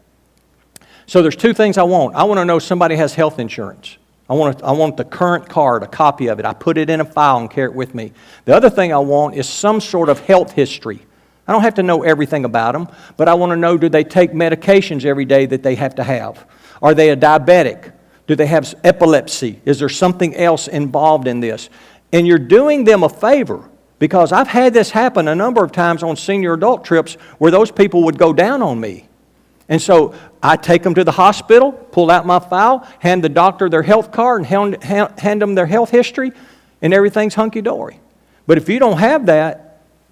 [SPEAKER 1] So there's two things I want. I want to know somebody has health insurance. I want the current card, a copy of it. I put it in a file and carry it with me. The other thing I want is some sort of health history. I don't have to know everything about them, but I want to know, do they take medications every day that they have to have? Are they a diabetic? Do they have epilepsy? Is there something else involved in this? And you're doing them a favor, because I've had this happen a number of times on senior adult trips where those people would go down on me. And so I take them to the hospital, pull out my file, hand the doctor their health card, and hand them their health history, and everything's hunky-dory. But if you don't have that,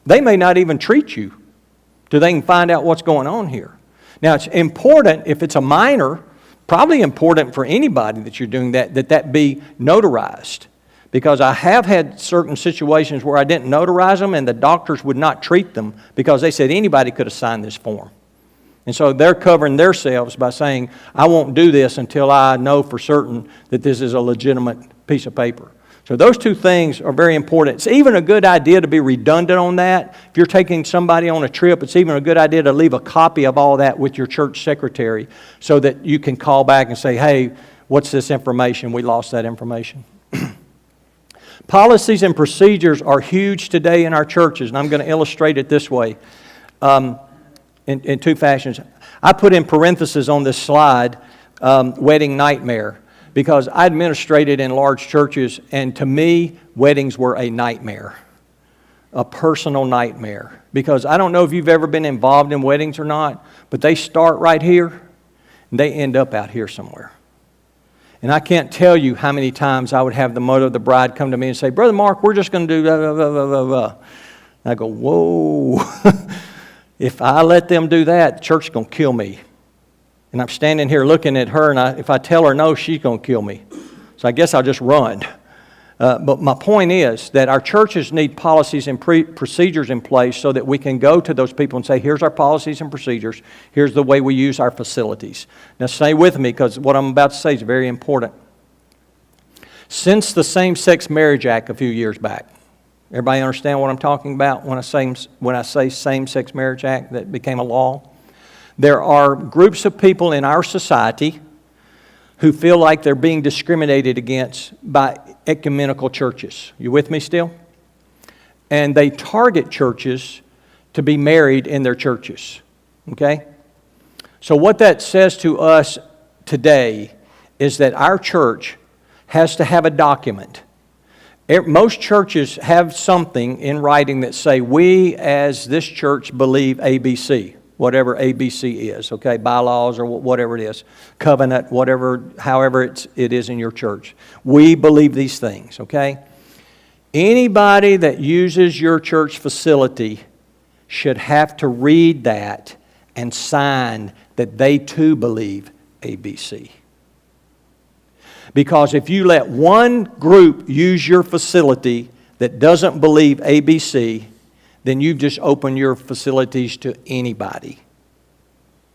[SPEAKER 1] they may not even treat you till they can find out what's going on here. Now, it's important, if it's a minor, probably important for anybody that you're doing that be notarized. Because I have had certain situations where I didn't notarize them and the doctors would not treat them because they said anybody could have signed this form. And so they're covering themselves by saying, I won't do this until I know for certain that this is a legitimate piece of paper. So those two things are very important. It's even a good idea to be redundant on that. If you're taking somebody on a trip, it's even a good idea to leave a copy of all that with your church secretary so that you can call back and say, hey, what's this information? We lost that information. Policies and procedures are huge today in our churches, and I'm going to illustrate it this way in two fashions. I put in parentheses on this slide, wedding nightmare. Because I administrated in large churches, and to me, weddings were a nightmare, a personal nightmare. Because I don't know if you've ever been involved in weddings or not, but they start right here, and they end up out here somewhere. And I can't tell you how many times I would have the mother of the bride come to me and say, Brother Mark, we're just going to do blah, blah, blah, blah, blah. And I go, whoa. If I let them do that, the church is going to kill me. And I'm standing here looking at her, and if I tell her no, she's going to kill me. So I guess I'll just run. But my point is that our churches need policies and procedures in place so that we can go to those people and say, here's our policies and procedures. Here's the way we use our facilities. Now stay with me, because what I'm about to say is very important. Since the Same-Sex Marriage Act a few years back, everybody understand what I'm talking about when I say Same-Sex Marriage Act that became a law? There are groups of people in our society who feel like they're being discriminated against by ecumenical churches. You with me still? And they target churches to be married in their churches. Okay? So what that says to us today is that our church has to have a document Most churches have something in writing that say, we as this church believe ABC, whatever ABC is, okay, bylaws or whatever it is, covenant, however it is in your church. We believe these things, okay? Anybody that uses your church facility should have to read that and sign that they too believe ABC. Because if you let one group use your facility that doesn't believe ABC, then you've just opened your facilities to anybody.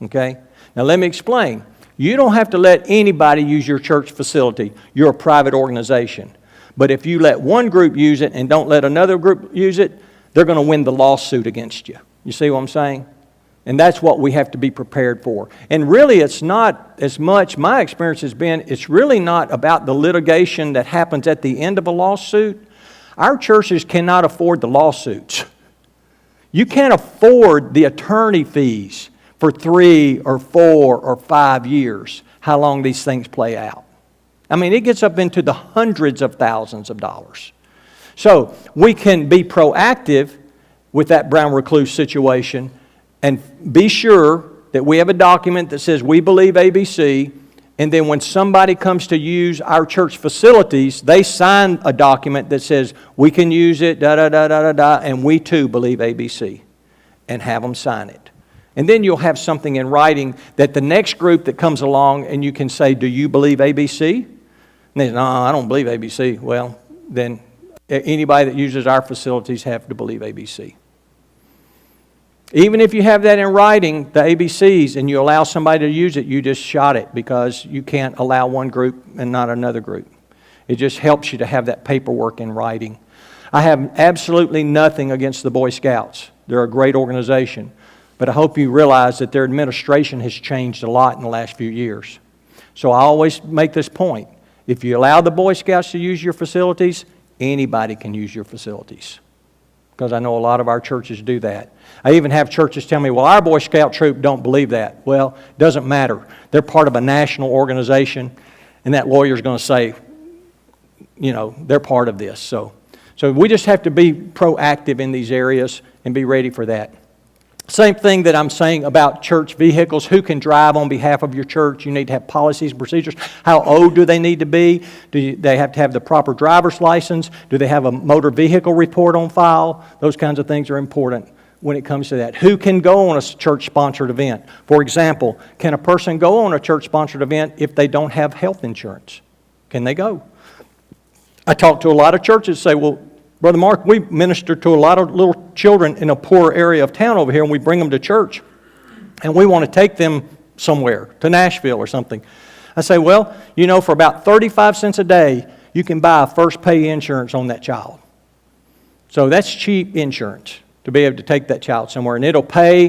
[SPEAKER 1] Okay? Now let me explain. You don't have to let anybody use your church facility. You're a private organization. But if you let one group use it and don't let another group use it, they're going to win the lawsuit against you. You see what I'm saying? And that's what we have to be prepared for. And really, it's not as much, my experience has been, it's really not about the litigation that happens at the end of a lawsuit. Our churches cannot afford the lawsuits. You can't afford the attorney fees for 3 or 4 or 5 years, how long these things play out. I mean, it gets up into the hundreds of thousands of dollars. So we can be proactive with that brown recluse situation and be sure that we have a document that says we believe ABC, and then when somebody comes to use our church facilities, they sign a document that says we can use it, and we too believe ABC, and have them sign it. And then you'll have something in writing that the next group that comes along and you can say, do you believe ABC? And they say, no, I don't believe ABC. Well, then anybody that uses our facilities have to believe ABC. Even if you have that in writing, the ABCs, and you allow somebody to use it, you just shot it because you can't allow one group and not another group. It just helps you to have that paperwork in writing. I have absolutely nothing against the Boy Scouts. They're a great organization. But I hope you realize that their administration has changed a lot in the last few years. So I always make this point. If you allow the Boy Scouts to use your facilities, anybody can use your facilities. Because I know a lot of our churches do that. I even have churches tell me, well, our Boy Scout troop don't believe that. Well, it doesn't matter. They're part of a national organization, and that lawyer's going to say, you know, they're part of this. So we just have to be proactive in these areas and be ready for that. Same thing that I'm saying about church vehicles. Who can drive on behalf of your church? You need to have policies and procedures. How old do they need to be? Do they have to have the proper driver's license? Do they have a motor vehicle report on file? Those kinds of things are important when it comes to that. Who can go on a church-sponsored event? For example, can a person go on a church-sponsored event if they don't have health insurance? Can they go? I talk to a lot of churches say, well, Brother Mark, we minister to a lot of little children in a poor area of town over here, and we bring them to church, and we want to take them somewhere, to Nashville or something. I say, well, you know, for about 35 cents a day, you can buy a first pay insurance on that child. So that's cheap insurance to be able to take that child somewhere, and it'll pay,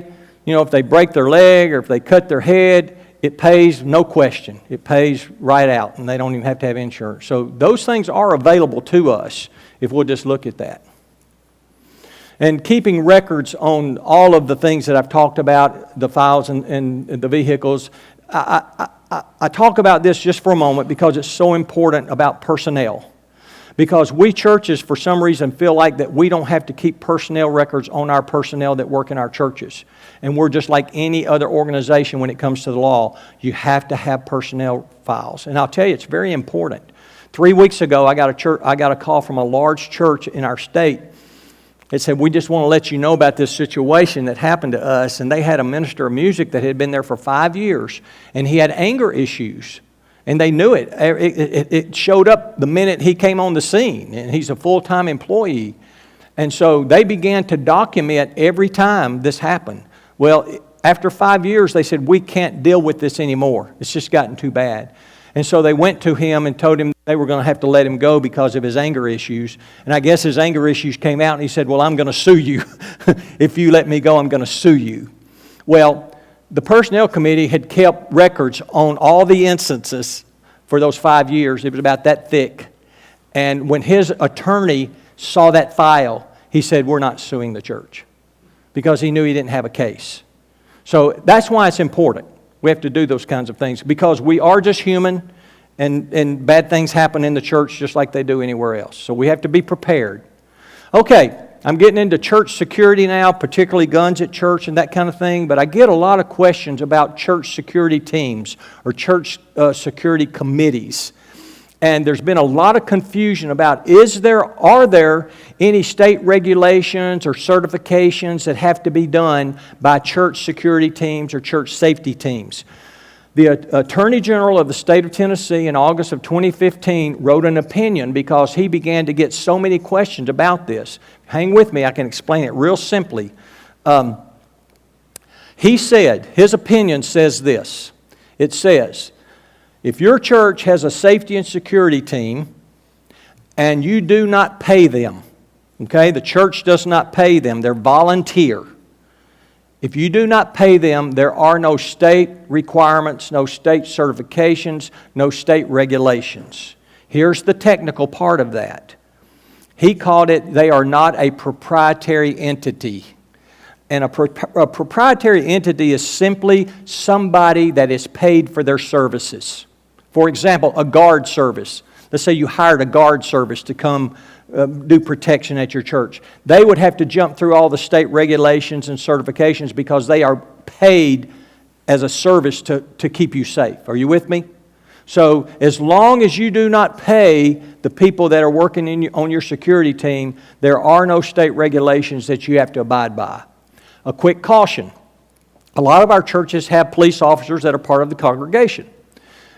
[SPEAKER 1] you know, if they break their leg or if they cut their head, it pays no question. It pays right out, and they don't even have to have insurance. So those things are available to us if we'll just look at that. And keeping records on all of the things that I've talked about, the files and the vehicles, I talk about this just for a moment because it's so important about personnel. Because we churches, for some reason, feel like that we don't have to keep personnel records on our personnel that work in our churches. And we're just like any other organization when it comes to the law. You have to have personnel files. And I'll tell you, it's very important. 3 weeks ago, I got a call from a large church in our state. It said, we just want to let you know about this situation that happened to us. And they had a minister of music that had been there for 5 years. And he had anger issues. And they knew it. It showed up the minute he came on the scene. And he's a full-time employee. And so they began to document every time this happened. Well, after 5 years, they said, we can't deal with this anymore. It's just gotten too bad. And so they went to him and told him they were going to have to let him go because of his anger issues. And I guess his anger issues came out, and he said, well, I'm going to sue you. If you let me go, I'm going to sue you. Well, the personnel committee had kept records on all the instances for those 5 years. It was about that thick. And when his attorney saw that file, he said, we're not suing the church, because he knew he didn't have a case. So that's why it's important. We have to do those kinds of things because we are just human, And bad things happen in the church just like they do anywhere else. So we have to be prepared. Okay, I'm getting into church security now, particularly guns at church and that kind of thing. But I get a lot of questions about church security teams or church security committees. And there's been a lot of confusion about are there any state regulations or certifications that have to be done by church security teams or church safety teams? The Attorney General of the state of Tennessee in August of 2015 wrote an opinion because he began to get so many questions about this. Hang with me, I can explain it real simply. He said, his opinion says this. It says, if your church has a safety and security team and you do not pay them, okay, the church does not pay them, they're volunteer. If you do not pay them, there are no state requirements, no state certifications, no state regulations. Here's the technical part of that. He called it, they are not a proprietary entity. And a proprietary entity is simply somebody that is paid for their services. For example, a guard service. Let's say you hired a guard service to come do protection at your church. They would have to jump through all the state regulations and certifications because they are paid as a service to keep you safe. Are you with me? So as long as you do not pay the people that are working on your security team, there are no state regulations that you have to abide by. A quick caution. A lot of our churches have police officers that are part of the congregation.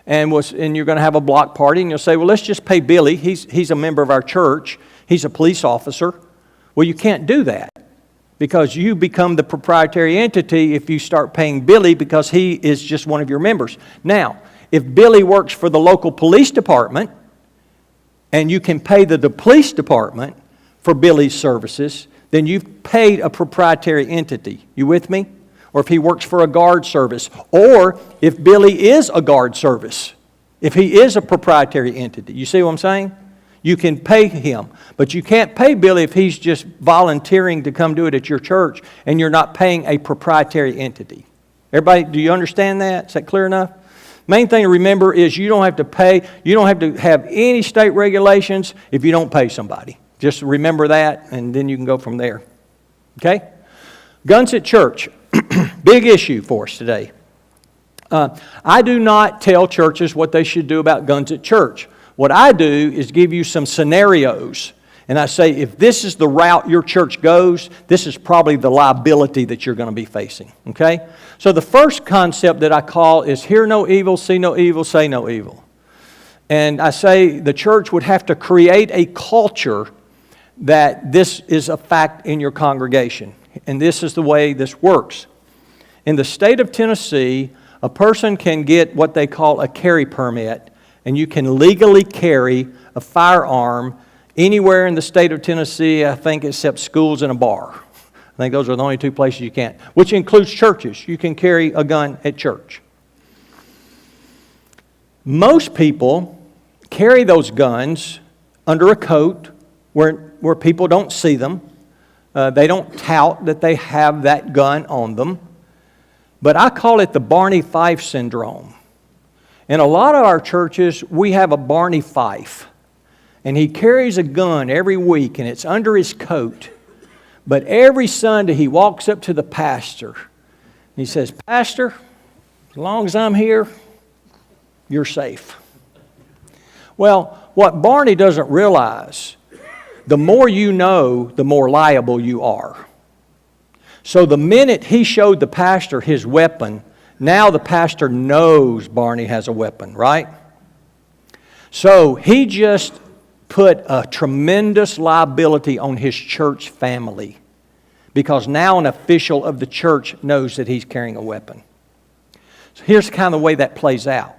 [SPEAKER 1] And you're going to have a block party, and you'll say, well, let's just pay Billy. He's a member of our church. He's a police officer. Well, you can't do that because you become the proprietary entity if you start paying Billy because he is just one of your members. Now, if Billy works for the local police department and you can pay the police department for Billy's services, then you've paid a proprietary entity. You with me? Or if he works for a guard service, or if Billy is a guard service, if he is a proprietary entity. You see what I'm saying? You can pay him, but you can't pay Billy if he's just volunteering to come do it at your church and you're not paying a proprietary entity. Everybody, do you understand that? Is that clear enough? Main thing to remember is you don't have to pay, you don't have to have any state regulations if you don't pay somebody. Just remember that, and then you can go from there. Okay? Guns at church. Big issue for us today. I do not tell churches what they should do about guns at church. What I do is give you some scenarios. And I say, if this is the route your church goes, this is probably the liability that you're going to be facing. Okay? So the first concept that I call is hear no evil, see no evil, say no evil. And I say the church would have to create a culture that this is a fact in your congregation. And this is the way this works. In the state of Tennessee, a person can get what they call a carry permit, and you can legally carry a firearm anywhere in the state of Tennessee, I think, except schools and a bar. I think those are the only two places you can't, which includes churches. You can carry a gun at church. Most people carry those guns under a coat where people don't see them. They don't tout that they have that gun on them. But I call it the Barney Fife syndrome. In a lot of our churches, we have a Barney Fife. And he carries a gun every week, and it's under his coat. But every Sunday, he walks up to the pastor. And he says, Pastor, as long as I'm here, you're safe. Well, what Barney doesn't realize, the more you know, the more liable you are. So the minute he showed the pastor his weapon, now the pastor knows Barney has a weapon, right? So he just put a tremendous liability on his church family because now an official of the church knows that he's carrying a weapon. So here's kind of the way that plays out.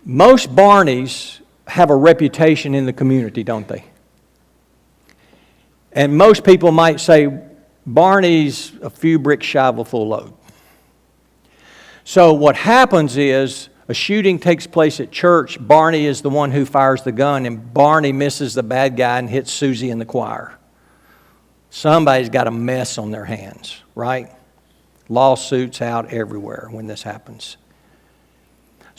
[SPEAKER 1] Most Barneys have a reputation in the community, don't they? And most people might say, Barney's a few bricks shy of a full load. So what happens is, a shooting takes place at church, Barney is the one who fires the gun, and Barney misses the bad guy and hits Susie in the choir. Somebody's got a mess on their hands, right? Lawsuits out everywhere when this happens.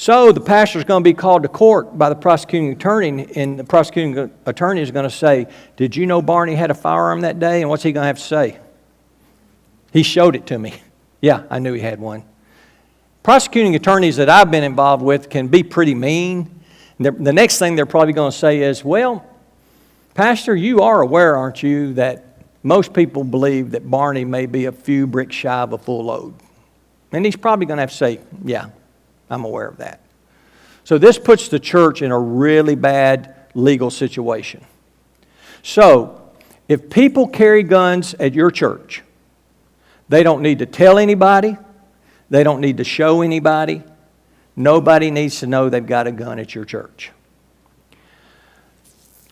[SPEAKER 1] So the pastor's going to be called to court by the prosecuting attorney, and the prosecuting attorney is going to say, did you know Barney had a firearm that day? And what's he going to have to say? He showed it to me. Yeah, I knew he had one. Prosecuting attorneys that I've been involved with can be pretty mean. The next thing they're probably going to say is, well, Pastor, you are aware, aren't you, that most people believe that Barney may be a few bricks shy of a full load. And he's probably going to have to say, yeah, I'm aware of that. So this puts the church in a really bad legal situation. So if people carry guns at your church, they don't need to tell anybody. They don't need to show anybody. Nobody needs to know they've got a gun at your church.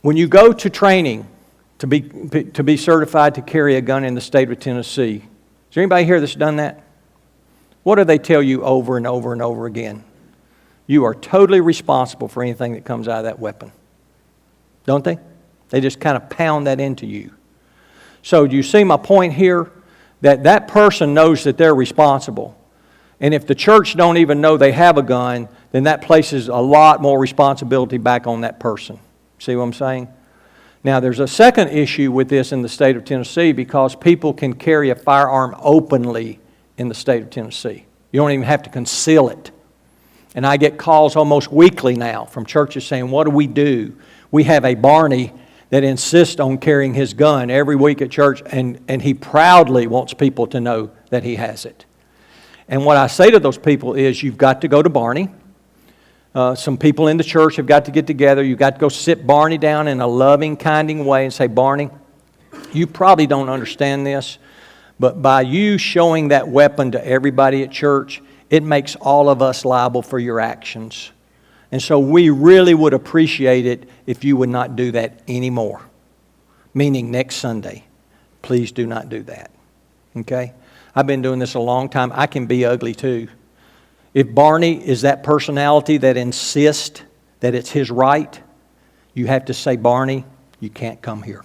[SPEAKER 1] When you go to training to be certified to carry a gun in the state of Tennessee, is there anybody here that's done that? What do they tell you over and over and over again? You are totally responsible for anything that comes out of that weapon. Don't they? They just kind of pound that into you. So do you see my point here? That person knows that they're responsible. And if the church don't even know they have a gun, then that places a lot more responsibility back on that person. See what I'm saying? Now, there's a second issue with this in the state of Tennessee because people can carry a firearm openly in the state of Tennessee. You don't even have to conceal it. And I get calls almost weekly now from churches saying, what do? We have a Barney that insists on carrying his gun every week at church, and he proudly wants people to know that he has it. And what I say to those people is, you've got to go to Barney. Some people in the church have got to get together. You've got to go sit Barney down in a loving, kinding way and say, Barney, you probably don't understand this, but by you showing that weapon to everybody at church, it makes all of us liable for your actions. And so we really would appreciate it if you would not do that anymore. Meaning next Sunday, please do not do that. Okay? I've been doing this a long time. I can be ugly too. If Barney is that personality that insists that it's his right, you have to say, Barney, you can't come here.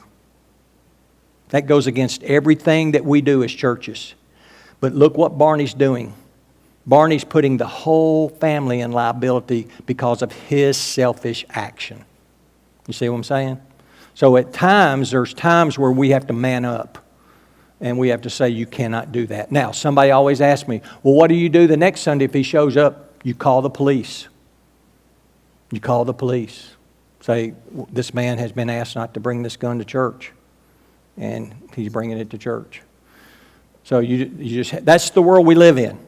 [SPEAKER 1] That goes against everything that we do as churches. But look what Barney's doing. Barney's putting the whole family in liability because of his selfish action. You see what I'm saying? So at times, there's times where we have to man up. And we have to say, you cannot do that. Now, somebody always asks me, well, what do you do the next Sunday if he shows up? You call the police. You call the police. Say, this man has been asked not to bring this gun to church. And he's bringing it to church. So you just, that's the world we live in.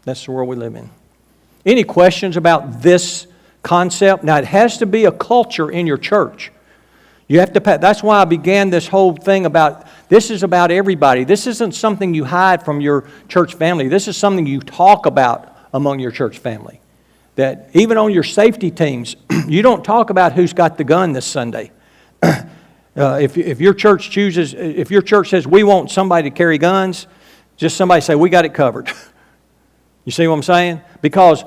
[SPEAKER 1] That's the world we live in. Any questions about this concept? Now, it has to be a culture in your church. You have to. That's why I began this whole thing about, this is about everybody. This isn't something you hide from your church family. This is something you talk about among your church family. That even on your safety teams, you don't talk about who's got the gun this Sunday. If your church says we want somebody to carry guns, just somebody say, we got it covered. You see what I'm saying? Because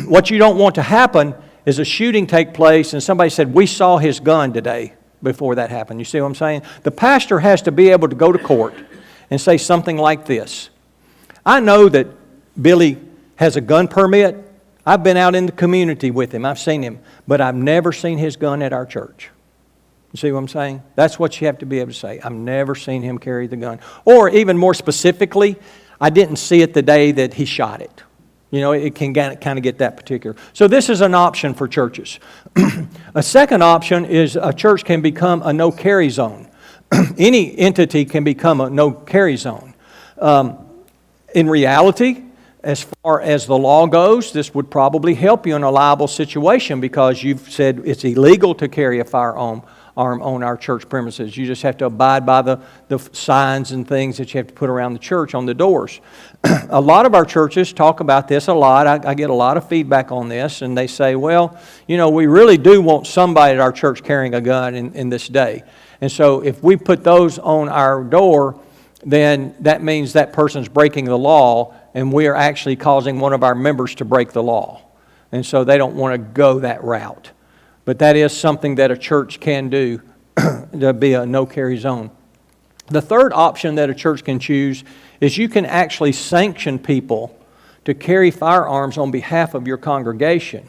[SPEAKER 1] what you don't want to happen is a shooting take place and somebody said, we saw his gun today before that happened. You see what I'm saying? The pastor has to be able to go to court and say something like this. I know that Billy has a gun permit. I've been out in the community with him. I've seen him. But I've never seen his gun at our church. You see what I'm saying? That's what you have to be able to say. I've never seen him carry the gun. Or even more specifically, I didn't see it the day that he shot it. You know, it can kind of get that particular. So this is an option for churches. A second option is a church can become a no-carry zone. Any entity can become a no-carry zone. In reality, as far as the law goes, this would probably help you in a liable situation because you've said it's illegal to carry a firearm on our church premises. You just have to abide by the signs and things that you have to put around the church on the doors. A lot of our churches talk about this a lot. I get a lot of feedback on this, and they say, well, you know, we really do want somebody at our church carrying a gun in this day. And so if we put those on our door, then that means that person's breaking the law, and we are actually causing one of our members to break the law. And so they don't want to go that route. But that is something that a church can do to be a no-carry zone. The third option that a church can choose is you can actually sanction people to carry firearms on behalf of your congregation.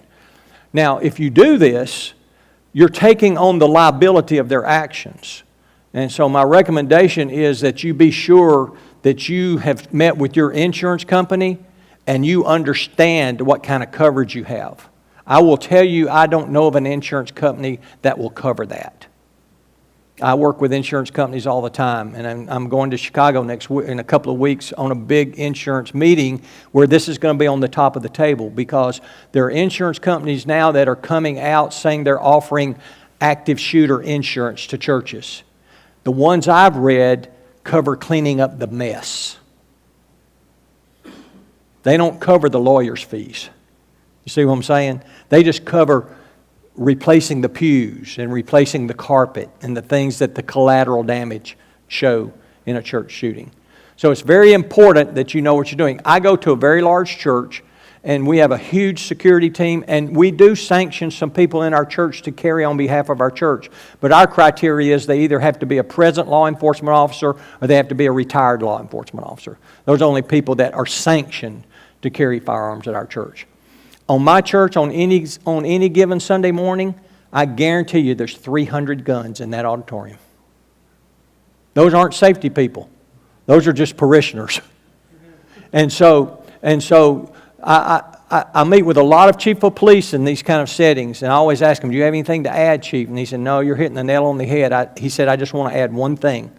[SPEAKER 1] Now, if you do this, you're taking on the liability of their actions. And so my recommendation is that you be sure that you have met with your insurance company and you understand what kind of coverage you have. I will tell you, I don't know of an insurance company that will cover that. I work with insurance companies all the time, and I'm going to Chicago in a couple of weeks on a big insurance meeting where this is going to be on the top of the table, because there are insurance companies now that are coming out saying they're offering active shooter insurance to churches. The ones I've read cover cleaning up the mess. They don't cover the lawyer's fees. You see what I'm saying? They just cover replacing the pews and replacing the carpet and the things that the collateral damage show in a church shooting. So it's very important that you know what you're doing. I go to a very large church, and we have a huge security team, and we do sanction some people in our church to carry on behalf of our church. But our criteria is they either have to be a present law enforcement officer or they have to be a retired law enforcement officer. Those are only people that are sanctioned to carry firearms at our church. On my church, on any given Sunday morning, I guarantee you there's 300 guns in that auditorium. Those aren't safety people. Those are just parishioners. And so I meet with a lot of chief of police in these kind of settings, and I always ask them, do you have anything to add, chief? And he said, no, you're hitting the nail on the head. He said, I just want to add one thing.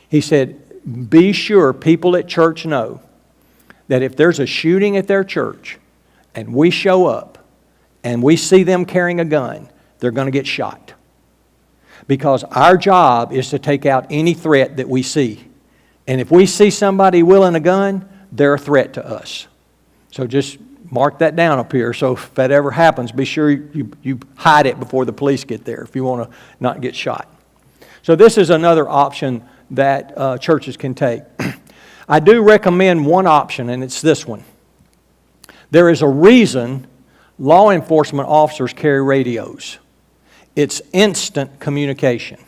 [SPEAKER 1] He said, be sure people at church know that if there's a shooting at their church, and we show up, and we see them carrying a gun, they're going to get shot. Because our job is to take out any threat that we see. And if we see somebody wielding a gun, they're a threat to us. So just mark that down up here. So if that ever happens, be sure you hide it before the police get there if you want to not get shot. So this is another option that churches can take. I do recommend one option, and it's this one. There is a reason law enforcement officers carry radios. It's instant communication.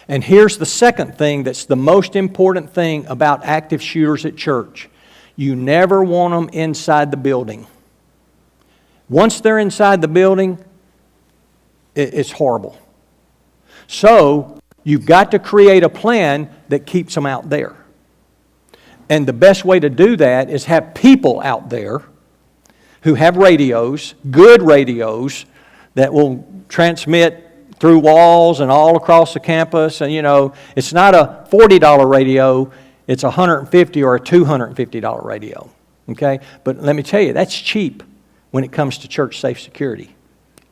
[SPEAKER 1] And here's the second thing that's the most important thing about active shooters at church. You never want them inside the building. Once they're inside the building, it's horrible. So you've got to create a plan that keeps them out there. And the best way to do that is have people out there who have radios, good radios, that will transmit through walls and all across the campus. And, you know, it's not a $40 radio, it's a $150 or a $250 radio. Okay? But let me tell you, that's cheap when it comes to church safe security.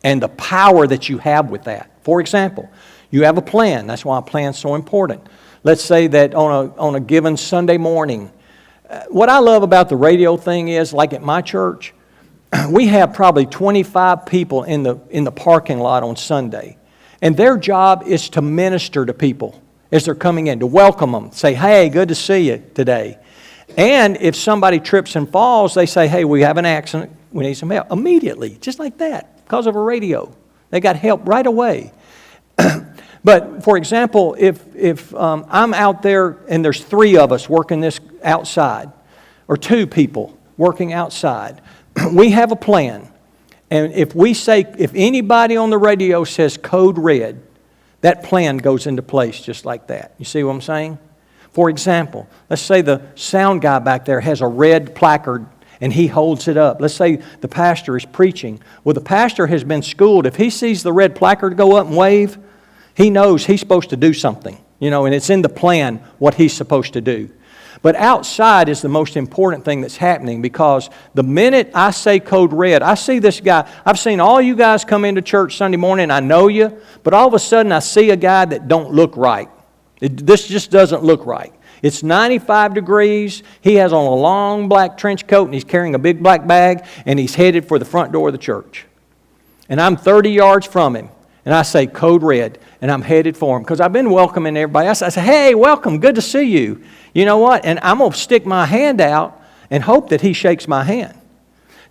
[SPEAKER 1] And the power that you have with that. For example, you have a plan. That's why a plan's so important. Let's say that on a given Sunday morning, what I love about the radio thing is, like at my church, we have probably 25 people in the parking lot on Sunday. And their job is to minister to people as they're coming in, to welcome them, say, hey, good to see you today. And if somebody trips and falls, they say, hey, we have an accident, we need some help. Immediately, just like that, because of a radio. They got help right away. But, for example, if I'm out there and there's 3 of us working this outside, or 2 people working outside, we have a plan. And if anybody on the radio says code red, that plan goes into place just like that. You see what I'm saying? For example, let's say the sound guy back there has a red placard and he holds it up. Let's say the pastor is preaching. Well, the pastor has been schooled. If he sees the red placard go up and wave, he knows he's supposed to do something, you know, and it's in the plan what he's supposed to do. But outside is the most important thing that's happening, because the minute I say code red, I see this guy. I've seen all you guys come into church Sunday morning, I know you, but all of a sudden I see a guy that don't look right. This just doesn't look right. It's 95 degrees, he has on a long black trench coat and he's carrying a big black bag and he's headed for the front door of the church. And I'm 30 yards from him. And I say, code red, and I'm headed for him. Because I've been welcoming everybody else. I say, hey, welcome, good to see you. You know what? And I'm going to stick my hand out and hope that he shakes my hand.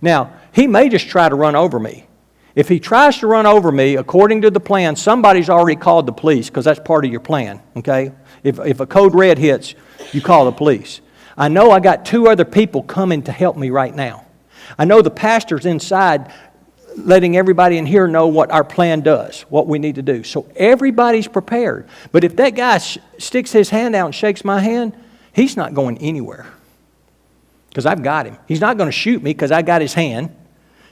[SPEAKER 1] Now, he may just try to run over me. If he tries to run over me, according to the plan, somebody's already called the police, because that's part of your plan, okay? If a code red hits, you call the police. I know I got 2 other people coming to help me right now. I know the pastor's inside letting everybody in here know what our plan does, what we need to do. So everybody's prepared. But if that guy sticks his hand out and shakes my hand, he's not going anywhere because I've got him. He's not going to shoot me because I got his hand.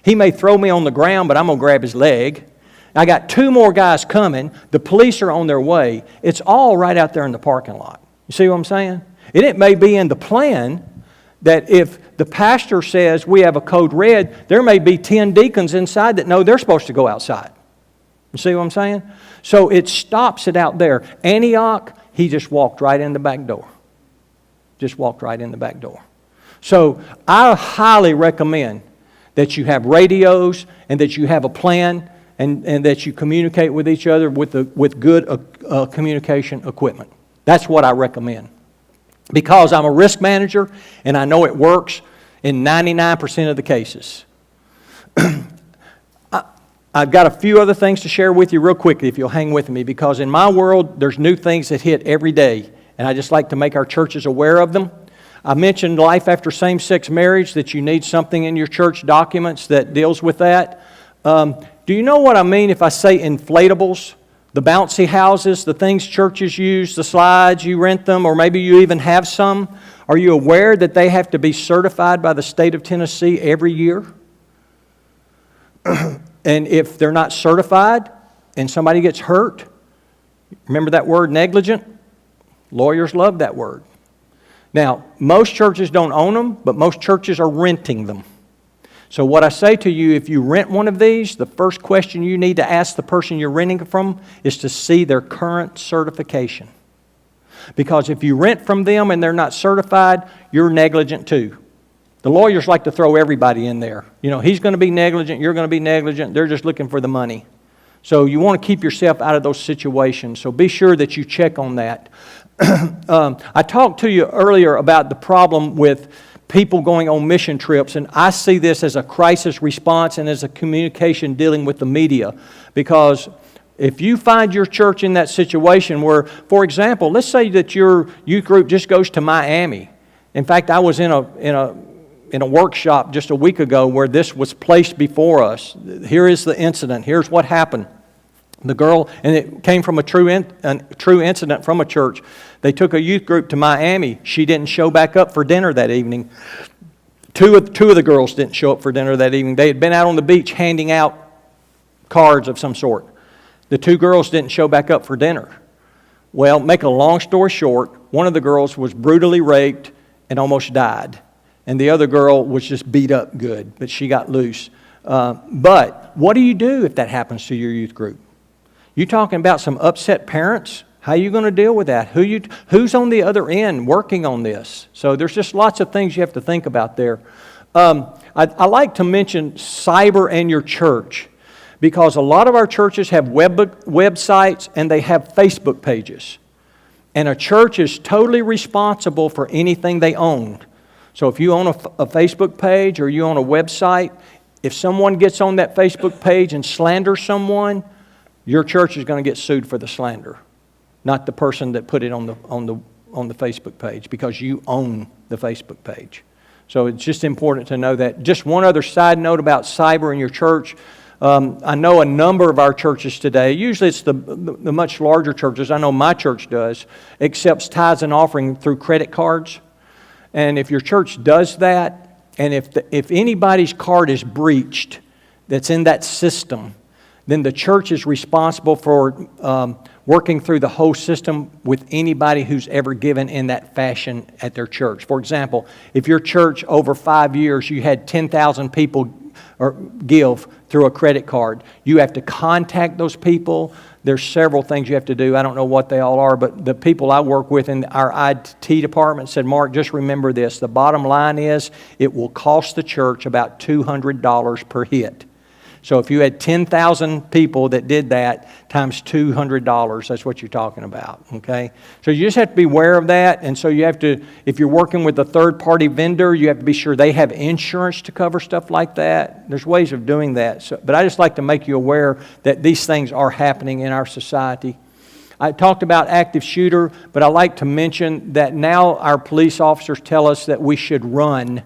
[SPEAKER 1] He may throw me on the ground, but I'm going to grab his leg. I got 2 more guys coming. The police are on their way. It's all right out there in the parking lot. You see what I'm saying? And it may be in the plan that if the pastor says we have a code red, there may be 10 deacons inside that know they're supposed to go outside. You see what I'm saying? So it stops it out there. Antioch, he just walked right in the back door. Just walked right in the back door. So I highly recommend that you have radios and that you have a plan and that you communicate with each other with good communication equipment. That's what I recommend. Because I'm a risk manager and I know it works in 99% of the cases. I've got a few other things to share with you real quickly if you'll hang with me, because in my world there's new things that hit every day and I just like to make our churches aware of them. I mentioned life after same-sex marriage, that you need something in your church documents that deals with that. Do you know what I mean if I say inflatables? The bouncy houses, the things churches use, the slides, you rent them, or maybe you even have some. Are you aware that they have to be certified by the state of Tennessee every year? And if they're not certified and somebody gets hurt, remember that word negligent? Lawyers love that word. Now, most churches don't own them, but most churches are renting them. So what I say to you, if you rent one of these, the first question you need to ask the person you're renting from is to see their current certification. Because if you rent from them and they're not certified, you're negligent too. The lawyers like to throw everybody in there. You know, he's going to be negligent, you're going to be negligent, they're just looking for the money. So you want to keep yourself out of those situations. So be sure that you check on that. I talked to you earlier about the problem with people going on mission trips, and I see this as a crisis response and as a communication dealing with the media. Because if you find your church in that situation where, for example, let's say that your youth group just goes to Miami. In fact, I was in a workshop just a week ago where this was placed before us. Here is the incident. Here's what happened. The girl, and it came from a true incident from a church. They took a youth group to Miami. She didn't show back up for dinner that evening. Two of the girls didn't show up for dinner that evening. They had been out on the beach handing out cards of some sort. The 2 girls didn't show back up for dinner. Well, make a long story short, one of the girls was brutally raped and almost died. And the other girl was just beat up good, but she got loose. But what do you do if that happens to your youth group? You talking about some upset parents? How are you going to deal with that? Who's on the other end working on this? So there's just lots of things you have to think about there. I like to mention cyber and your church, because a lot of our churches have websites and they have Facebook pages. And a church is totally responsible for anything they own. So if you own a Facebook page or you own a website, if someone gets on that Facebook page and slanders someone, your church is going to get sued for the slander, not the person that put it on the Facebook page, because you own the Facebook page. So it's just important to know that. Just one other side note about cyber in your church. I know a number of our churches today, usually it's the much larger churches, I know my church does, accepts tithes and offering through credit cards. And if your church does that, and if anybody's card is breached that's in that system, then the church is responsible for working through the whole system with anybody who's ever given in that fashion at their church. For example, if your church over 5 years, you had 10,000 people give through a credit card, you have to contact those people. There's several things you have to do. I don't know what they all are, but the people I work with in our IT department said, Mark, just remember this. The bottom line is it will cost the church about $200 per hit. So if you had 10,000 people that did that times $200, that's what you're talking about, okay? So you just have to be aware of that. And so you have to, if you're working with a third-party vendor, you have to be sure they have insurance to cover stuff like that. There's ways of doing that. So, but I just like to make you aware that these things are happening in our society. I talked about active shooter, but I like to mention that now our police officers tell us that we should run.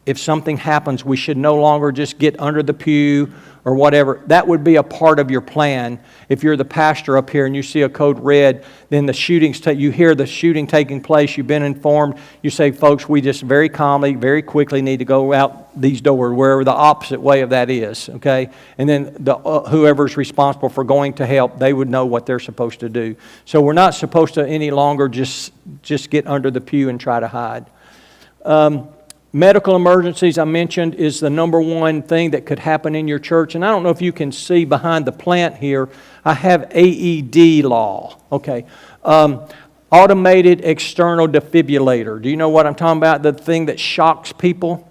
[SPEAKER 1] If something happens, we should no longer just get under the pew or whatever. That would be a part of your plan. If you're the pastor up here and you see a code red, then you hear the shooting taking place, you've been informed, you say, folks, we just very calmly, very quickly need to go out these doors, wherever the opposite way of that is, okay? And then whoever's responsible for going to help, they would know what they're supposed to do. So we're not supposed to any longer just get under the pew and try to hide. Medical emergencies, I mentioned, is the number one thing that could happen in your church. And I don't know if you can see behind the plant here, I have AED law. Okay. Automated external defibrillator. Do you know what I'm talking about? The thing that shocks people?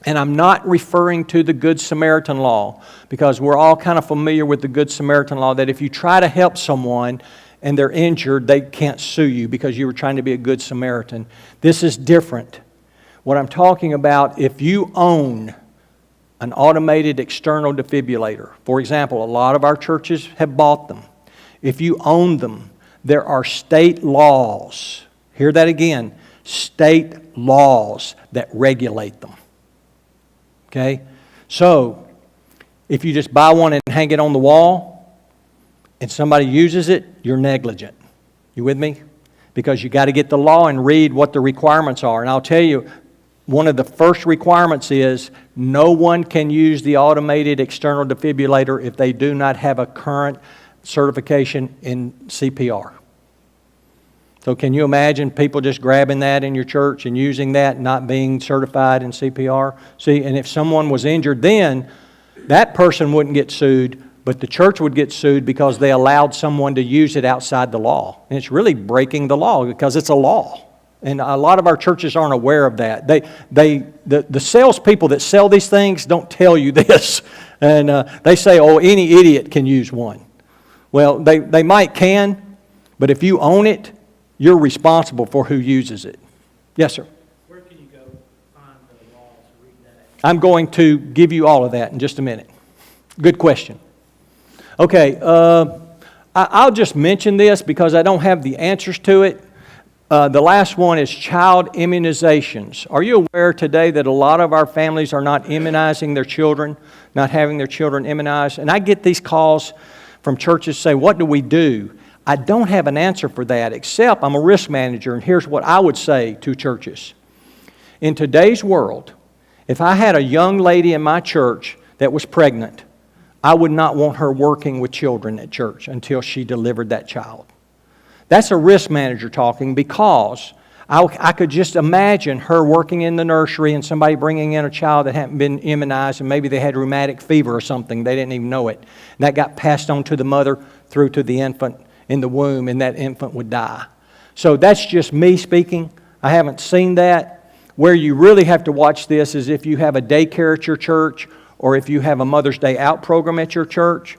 [SPEAKER 1] And I'm not referring to the Good Samaritan law, because we're all kind of familiar with the Good Samaritan law, that if you try to help someone and they're injured, they can't sue you because you were trying to be a good Samaritan. This is different. What I'm talking about, if you own an automated external defibrillator, for example, a lot of our churches have bought them. If you own them, there are state laws, hear that again, state laws that regulate them. Okay? So, if you just buy one and hang it on the wall and somebody uses it, you're negligent. You with me? Because you got to get the law and read what the requirements are. And I'll tell you, one of the first requirements is no one can use the automated external defibrillator if they do not have a current certification in CPR. So can you imagine people just grabbing that in your church and using that and not being certified in CPR? See, and if someone was injured then, that person wouldn't get sued, but the church would get sued because they allowed someone to use it outside the law. And it's really breaking the law because it's a law. And a lot of our churches aren't aware of that. The salespeople that sell these things don't tell you this. And they say, oh, any idiot can use one. Well, they might can, but if you own it, you're responsible for who uses it. Yes, sir?
[SPEAKER 2] Where can you go find the laws to read that?
[SPEAKER 1] I'm going to give you all of that in just a minute. Good question. Okay, I'll just mention this because I don't have the answers to it. The last one is child immunizations. Are you aware today that a lot of our families are not immunizing their children, not having their children immunized? And I get these calls from churches say, what do we do? I don't have an answer for that, except I'm a risk manager, and here's what I would say to churches. In today's world, if I had a young lady in my church that was pregnant, I would not want her working with children at church until she delivered that child. That's a risk manager talking, because I could just imagine her working in the nursery and somebody bringing in a child that hadn't been immunized, and maybe they had rheumatic fever or something. They didn't even know it. And that got passed on to the mother through to the infant in the womb, and that infant would die. So that's just me speaking. I haven't seen that. Where you really have to watch this is if you have a daycare at your church, or if you have a Mother's Day Out program at your church.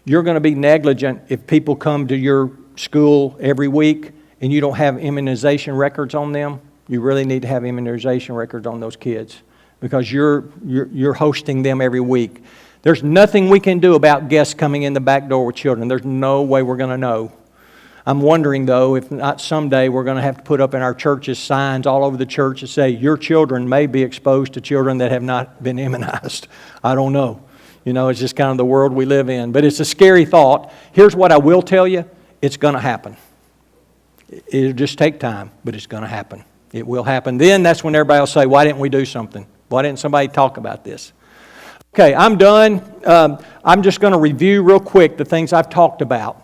[SPEAKER 1] You're going to be negligent if people come to your school every week and you don't have immunization records on them. You really need to have immunization records on those kids, because you're hosting them every week. There's nothing we can do about guests coming in the back door with children. There's no way we're going to know. I'm wondering, though, if not someday we're going to have to put up in our churches signs all over the church that say, your children may be exposed to children that have not been immunized. I don't know. You know, it's just kind of the world we live in. But it's a scary thought. Here's what I will tell you. It's going to happen. It'll just take time, but it's going to happen. It will happen. Then that's when everybody will say, why didn't we do something? Why didn't somebody talk about this? Okay, I'm done. I'm just going to review real quick the things I've talked about.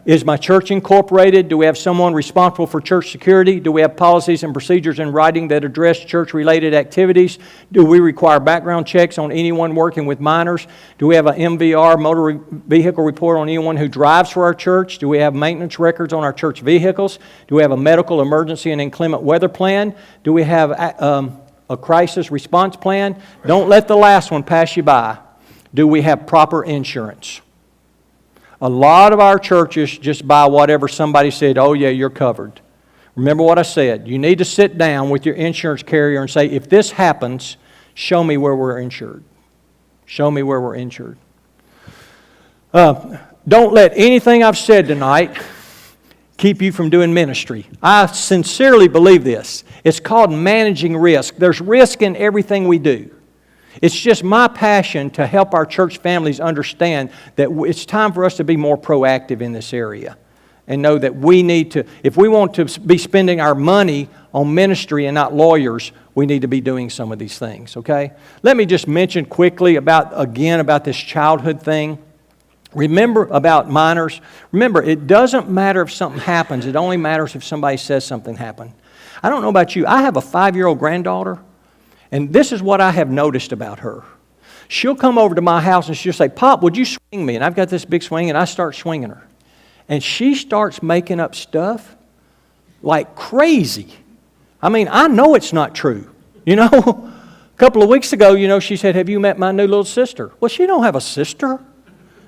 [SPEAKER 1] Is my church incorporated? Do we have someone responsible for church security? Do we have policies and procedures in writing that address church-related activities? Do we require background checks on anyone working with minors? Do we have an MVR, motor vehicle report, on anyone who drives for our church? Do we have maintenance records on our church vehicles? Do we have a medical emergency and inclement weather plan? Do we have a crisis response plan? Don't let the last one pass you by. Do we have proper insurance? A lot of our churches just buy whatever somebody said, oh yeah, you're covered. Remember what I said. You need to sit down with your insurance carrier and say, if this happens, show me where we're insured. Show me where we're insured. Don't let anything I've said tonight keep you from doing ministry. I sincerely believe this. It's called managing risk. There's risk in everything we do. It's just my passion to help our church families understand that it's time for us to be more proactive in this area and know that we need to, if we want to be spending our money on ministry and not lawyers, we need to be doing some of these things, okay? Let me just mention quickly about this childhood thing. Remember about minors. Remember, it doesn't matter if something happens. It only matters if somebody says something happened. I don't know about you. I have a 5-year-old granddaughter, and this is what I have noticed about her. She'll come over to my house and she'll say, "Pop, would you swing me?" And I've got this big swing, and I start swinging her. And she starts making up stuff like crazy. I mean, I know it's not true. You know, a couple of weeks ago, she said, "Have you met my new little sister?" Well, she don't have a sister.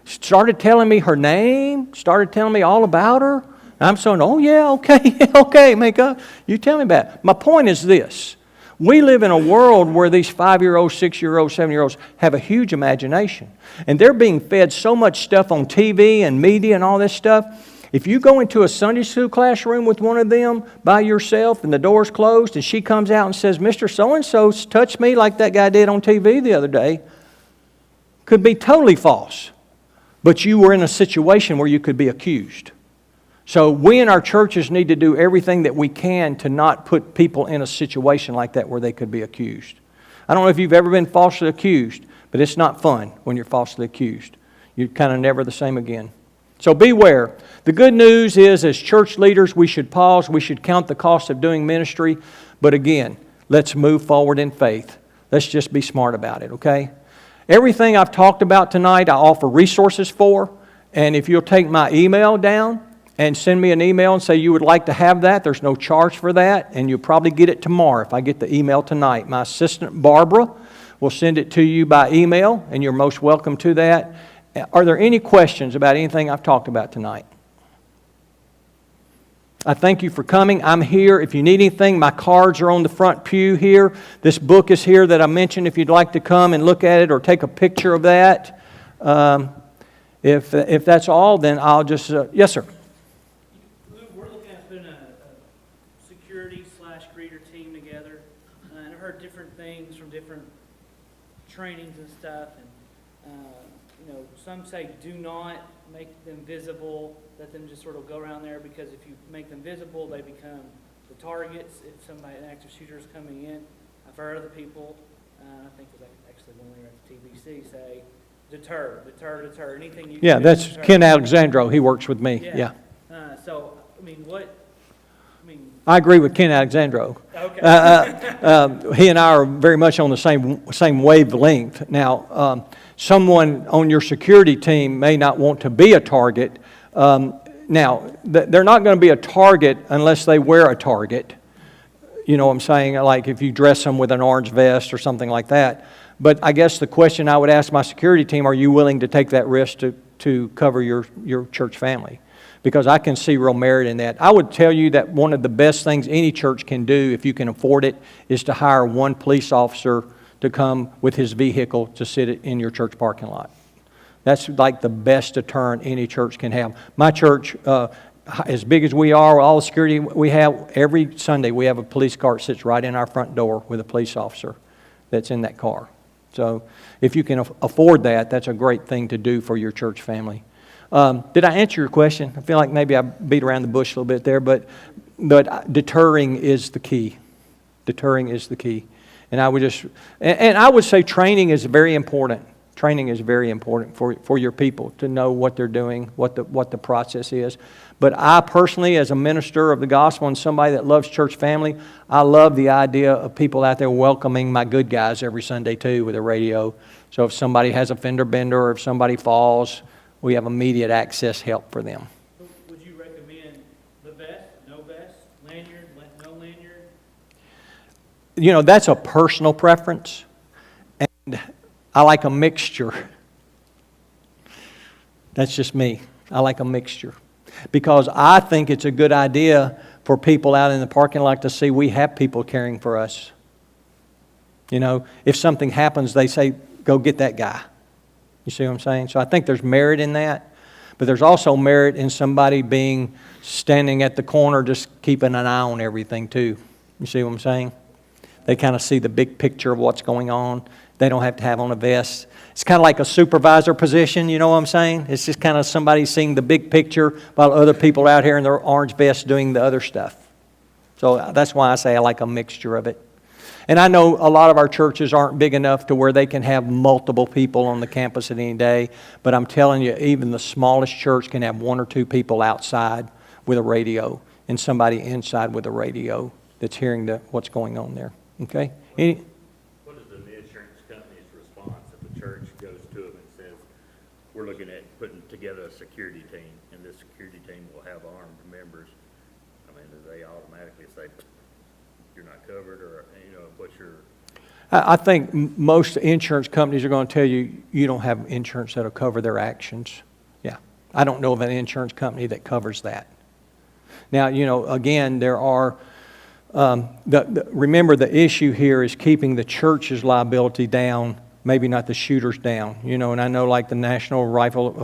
[SPEAKER 1] Started telling me her name, started telling me all about her. I'm saying, "Oh, yeah, okay, Mika, you tell me about it." My point is this. We live in a world where these 5-year-olds, 6-year-olds, 7-year-olds have a huge imagination. And they're being fed so much stuff on TV and media and all this stuff. If you go into a Sunday school classroom with one of them by yourself and the door's closed and she comes out and says, "Mr. So-and-so touched me like that guy did on TV the other day," could be totally false. But you were in a situation where you could be accused. So we in our churches need to do everything that we can to not put people in a situation like that where they could be accused. I don't know if you've ever been falsely accused, but it's not fun when you're falsely accused. You're kind of never the same again. So beware. The good news is, as church leaders, we should pause. We should count the cost of doing ministry. But again, let's move forward in faith. Let's just be smart about it, okay? Everything I've talked about tonight, I offer resources for. And if you'll take my email down and send me an email and say you would like to have that, there's no charge for that. And you'll probably get it tomorrow if I get the email tonight. My assistant, Barbara, will send it to you by email, and you're most welcome to that. Are there any questions about anything I've talked about tonight? I thank you for coming. I'm here. If you need anything, my cards are on the front pew here. This book is here that I mentioned if you'd like to come and look at it or take a picture of that. If that's all, then I'll just... yes, sir.
[SPEAKER 2] We're looking at putting a security/greeter team together. And I've heard different things from different trainings and stuff. And some say do not make them visible. Let them just sort of go around there, because if you make them visible, they become the targets. If an active shooter is coming in, I've heard other people, I think it was actually when we were at the TBC, say deter. Anything you can do
[SPEAKER 1] that's
[SPEAKER 2] to deter.
[SPEAKER 1] Ken Alexandro. He works with me. Yeah. I agree with Ken Alexandro.
[SPEAKER 2] Okay.
[SPEAKER 1] He and I are very much on the same wavelength. Now, someone on your security team may not want to be a target. Now, they're not going to be a target unless they wear a target. You know what I'm saying? Like if you dress them with an orange vest or something like that. But I guess the question I would ask my security team, are you willing to take that risk to cover your church family? Because I can see real merit in that. I would tell you that one of the best things any church can do, if you can afford it, is to hire one police officer to come with his vehicle to sit in your church parking lot. That's like the best deterrent any church can have. My church, as big as we are, all the security we have, every Sunday we have a police car that sits right in our front door with a police officer that's in that car. So if you can afford that, that's a great thing to do for your church family. Did I answer your question? I feel like maybe I beat around the bush a little bit there, but deterring is the key. Deterring is the key. And I would say training is very important. Training is very important for your people to know what they're doing, what the process is. But I personally, as a minister of the gospel and somebody that loves church family, I love the idea of people out there welcoming my good guys every Sunday too with a radio. So if somebody has a fender bender or if somebody falls, we have immediate access help for them.
[SPEAKER 2] Would you recommend the vest, no vest, lanyard, no lanyard?
[SPEAKER 1] You know, that's a personal preference. And I like a mixture. That's just me. I like a mixture. Because I think it's a good idea for people out in the parking lot to see we have people caring for us. You know, if something happens, they say, go get that guy. You see what I'm saying? So I think there's merit in that, but there's also merit in somebody standing at the corner just keeping an eye on everything too. You see what I'm saying? They kind of see the big picture of what's going on. They don't have to have on a vest. It's kind of like a supervisor position, you know what I'm saying? It's just kind of somebody seeing the big picture while other people out here in their orange vests doing the other stuff. So that's why I say I like a mixture of it. And I know a lot of our churches aren't big enough to where they can have multiple people on the campus at any day, but I'm telling you, even the smallest church can have 1 or 2 people outside with a radio and somebody inside with a radio that's hearing what's going on there. Okay?
[SPEAKER 3] What is the insurance company's response if a church goes to them and says, we're looking at putting together a security team, and this security team will have armed members? I mean, do they automatically say, you're not covered, or, what's your...
[SPEAKER 1] I think most insurance companies are going to tell you, you don't have insurance that'll cover their actions. Yeah. I don't know of an insurance company that covers that. Now, again, there are... remember, the issue here is keeping the church's liability down, maybe not the shooters down. And I know like the National Rifle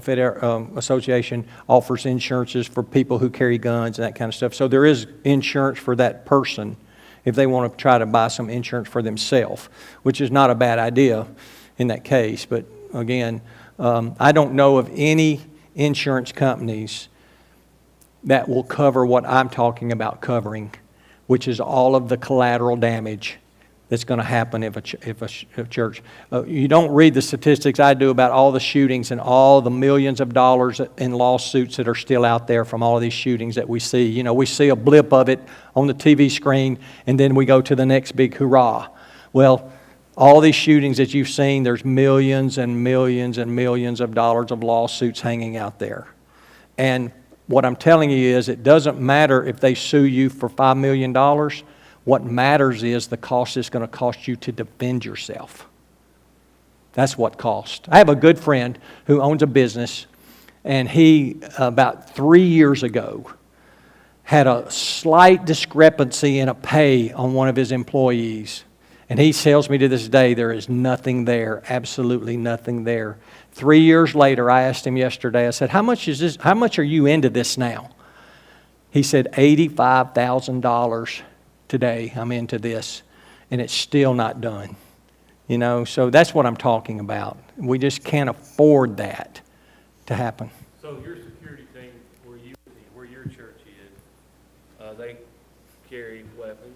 [SPEAKER 1] Association offers insurances for people who carry guns and that kind of stuff. So there is insurance for that person if they want to try to buy some insurance for themselves, which is not a bad idea in that case. But again, I don't know of any insurance companies that will cover what I'm talking about covering, which is all of the collateral damage that's going to happen if a church. You don't read the statistics I do about all the shootings and all the millions of dollars in lawsuits that are still out there from all of these shootings that we see. We see a blip of it on the TV screen, and then we go to the next big hurrah. Well, all these shootings that you've seen, there's millions and millions and millions of dollars of lawsuits hanging out there. And what I'm telling you is it doesn't matter if they sue you for $5 million. What matters is the cost it's going to cost you to defend yourself. That's what costs. I have a good friend who owns a business, and he, about 3 years ago, had a slight discrepancy in a pay on one of his employees. And he tells me to this day there is nothing there, absolutely nothing there. 3 years later, I asked him yesterday, I said, how much are you into this now? He said, $85,000 today I'm into this, and it's still not done. So that's what I'm talking about. We just can't afford that to happen.
[SPEAKER 4] So your security team, where your church is, they carry weapons?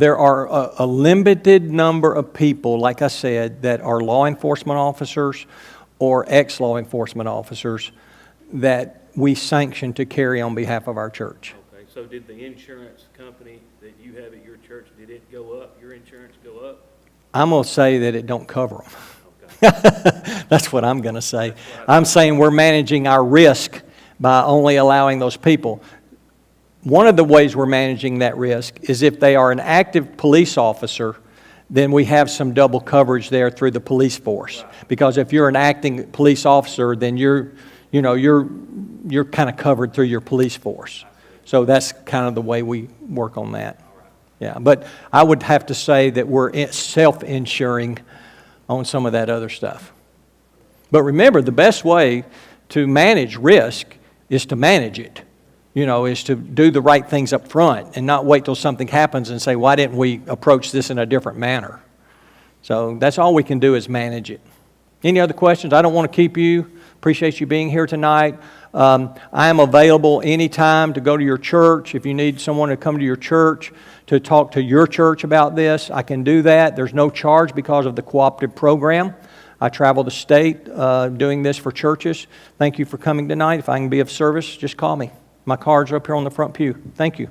[SPEAKER 1] There are a limited number of people, like I said, that are law enforcement officers or ex-law enforcement officers that we sanction to carry on behalf of our church.
[SPEAKER 4] Okay, so did the insurance company that you have at your church, did it go up, your insurance go up?
[SPEAKER 1] I'm going to say that it don't cover them.
[SPEAKER 4] Okay.
[SPEAKER 1] That's what I'm going to say. I'm saying we're managing our risk by only allowing those people. One of the ways we're managing that risk is if they are an active police officer, then we have some double coverage there through the police force. Because if you're an acting police officer, then you're kind of covered through your police force. So that's kind of the way we work on that. Yeah, but I would have to say that we're self-insuring on some of that other stuff. But remember, the best way to manage risk is to manage it. Is to do the right things up front and not wait till something happens and say, why didn't we approach this in a different manner? So that's all we can do is manage it. Any other questions? I don't want to keep you. Appreciate you being here tonight. I am available anytime to go to your church. If you need someone to come to your church to talk to your church about this, I can do that. There's no charge because of the cooperative program. I travel the state doing this for churches. Thank you for coming tonight. If I can be of service, just call me. My cards are up here on the front pew. Thank you.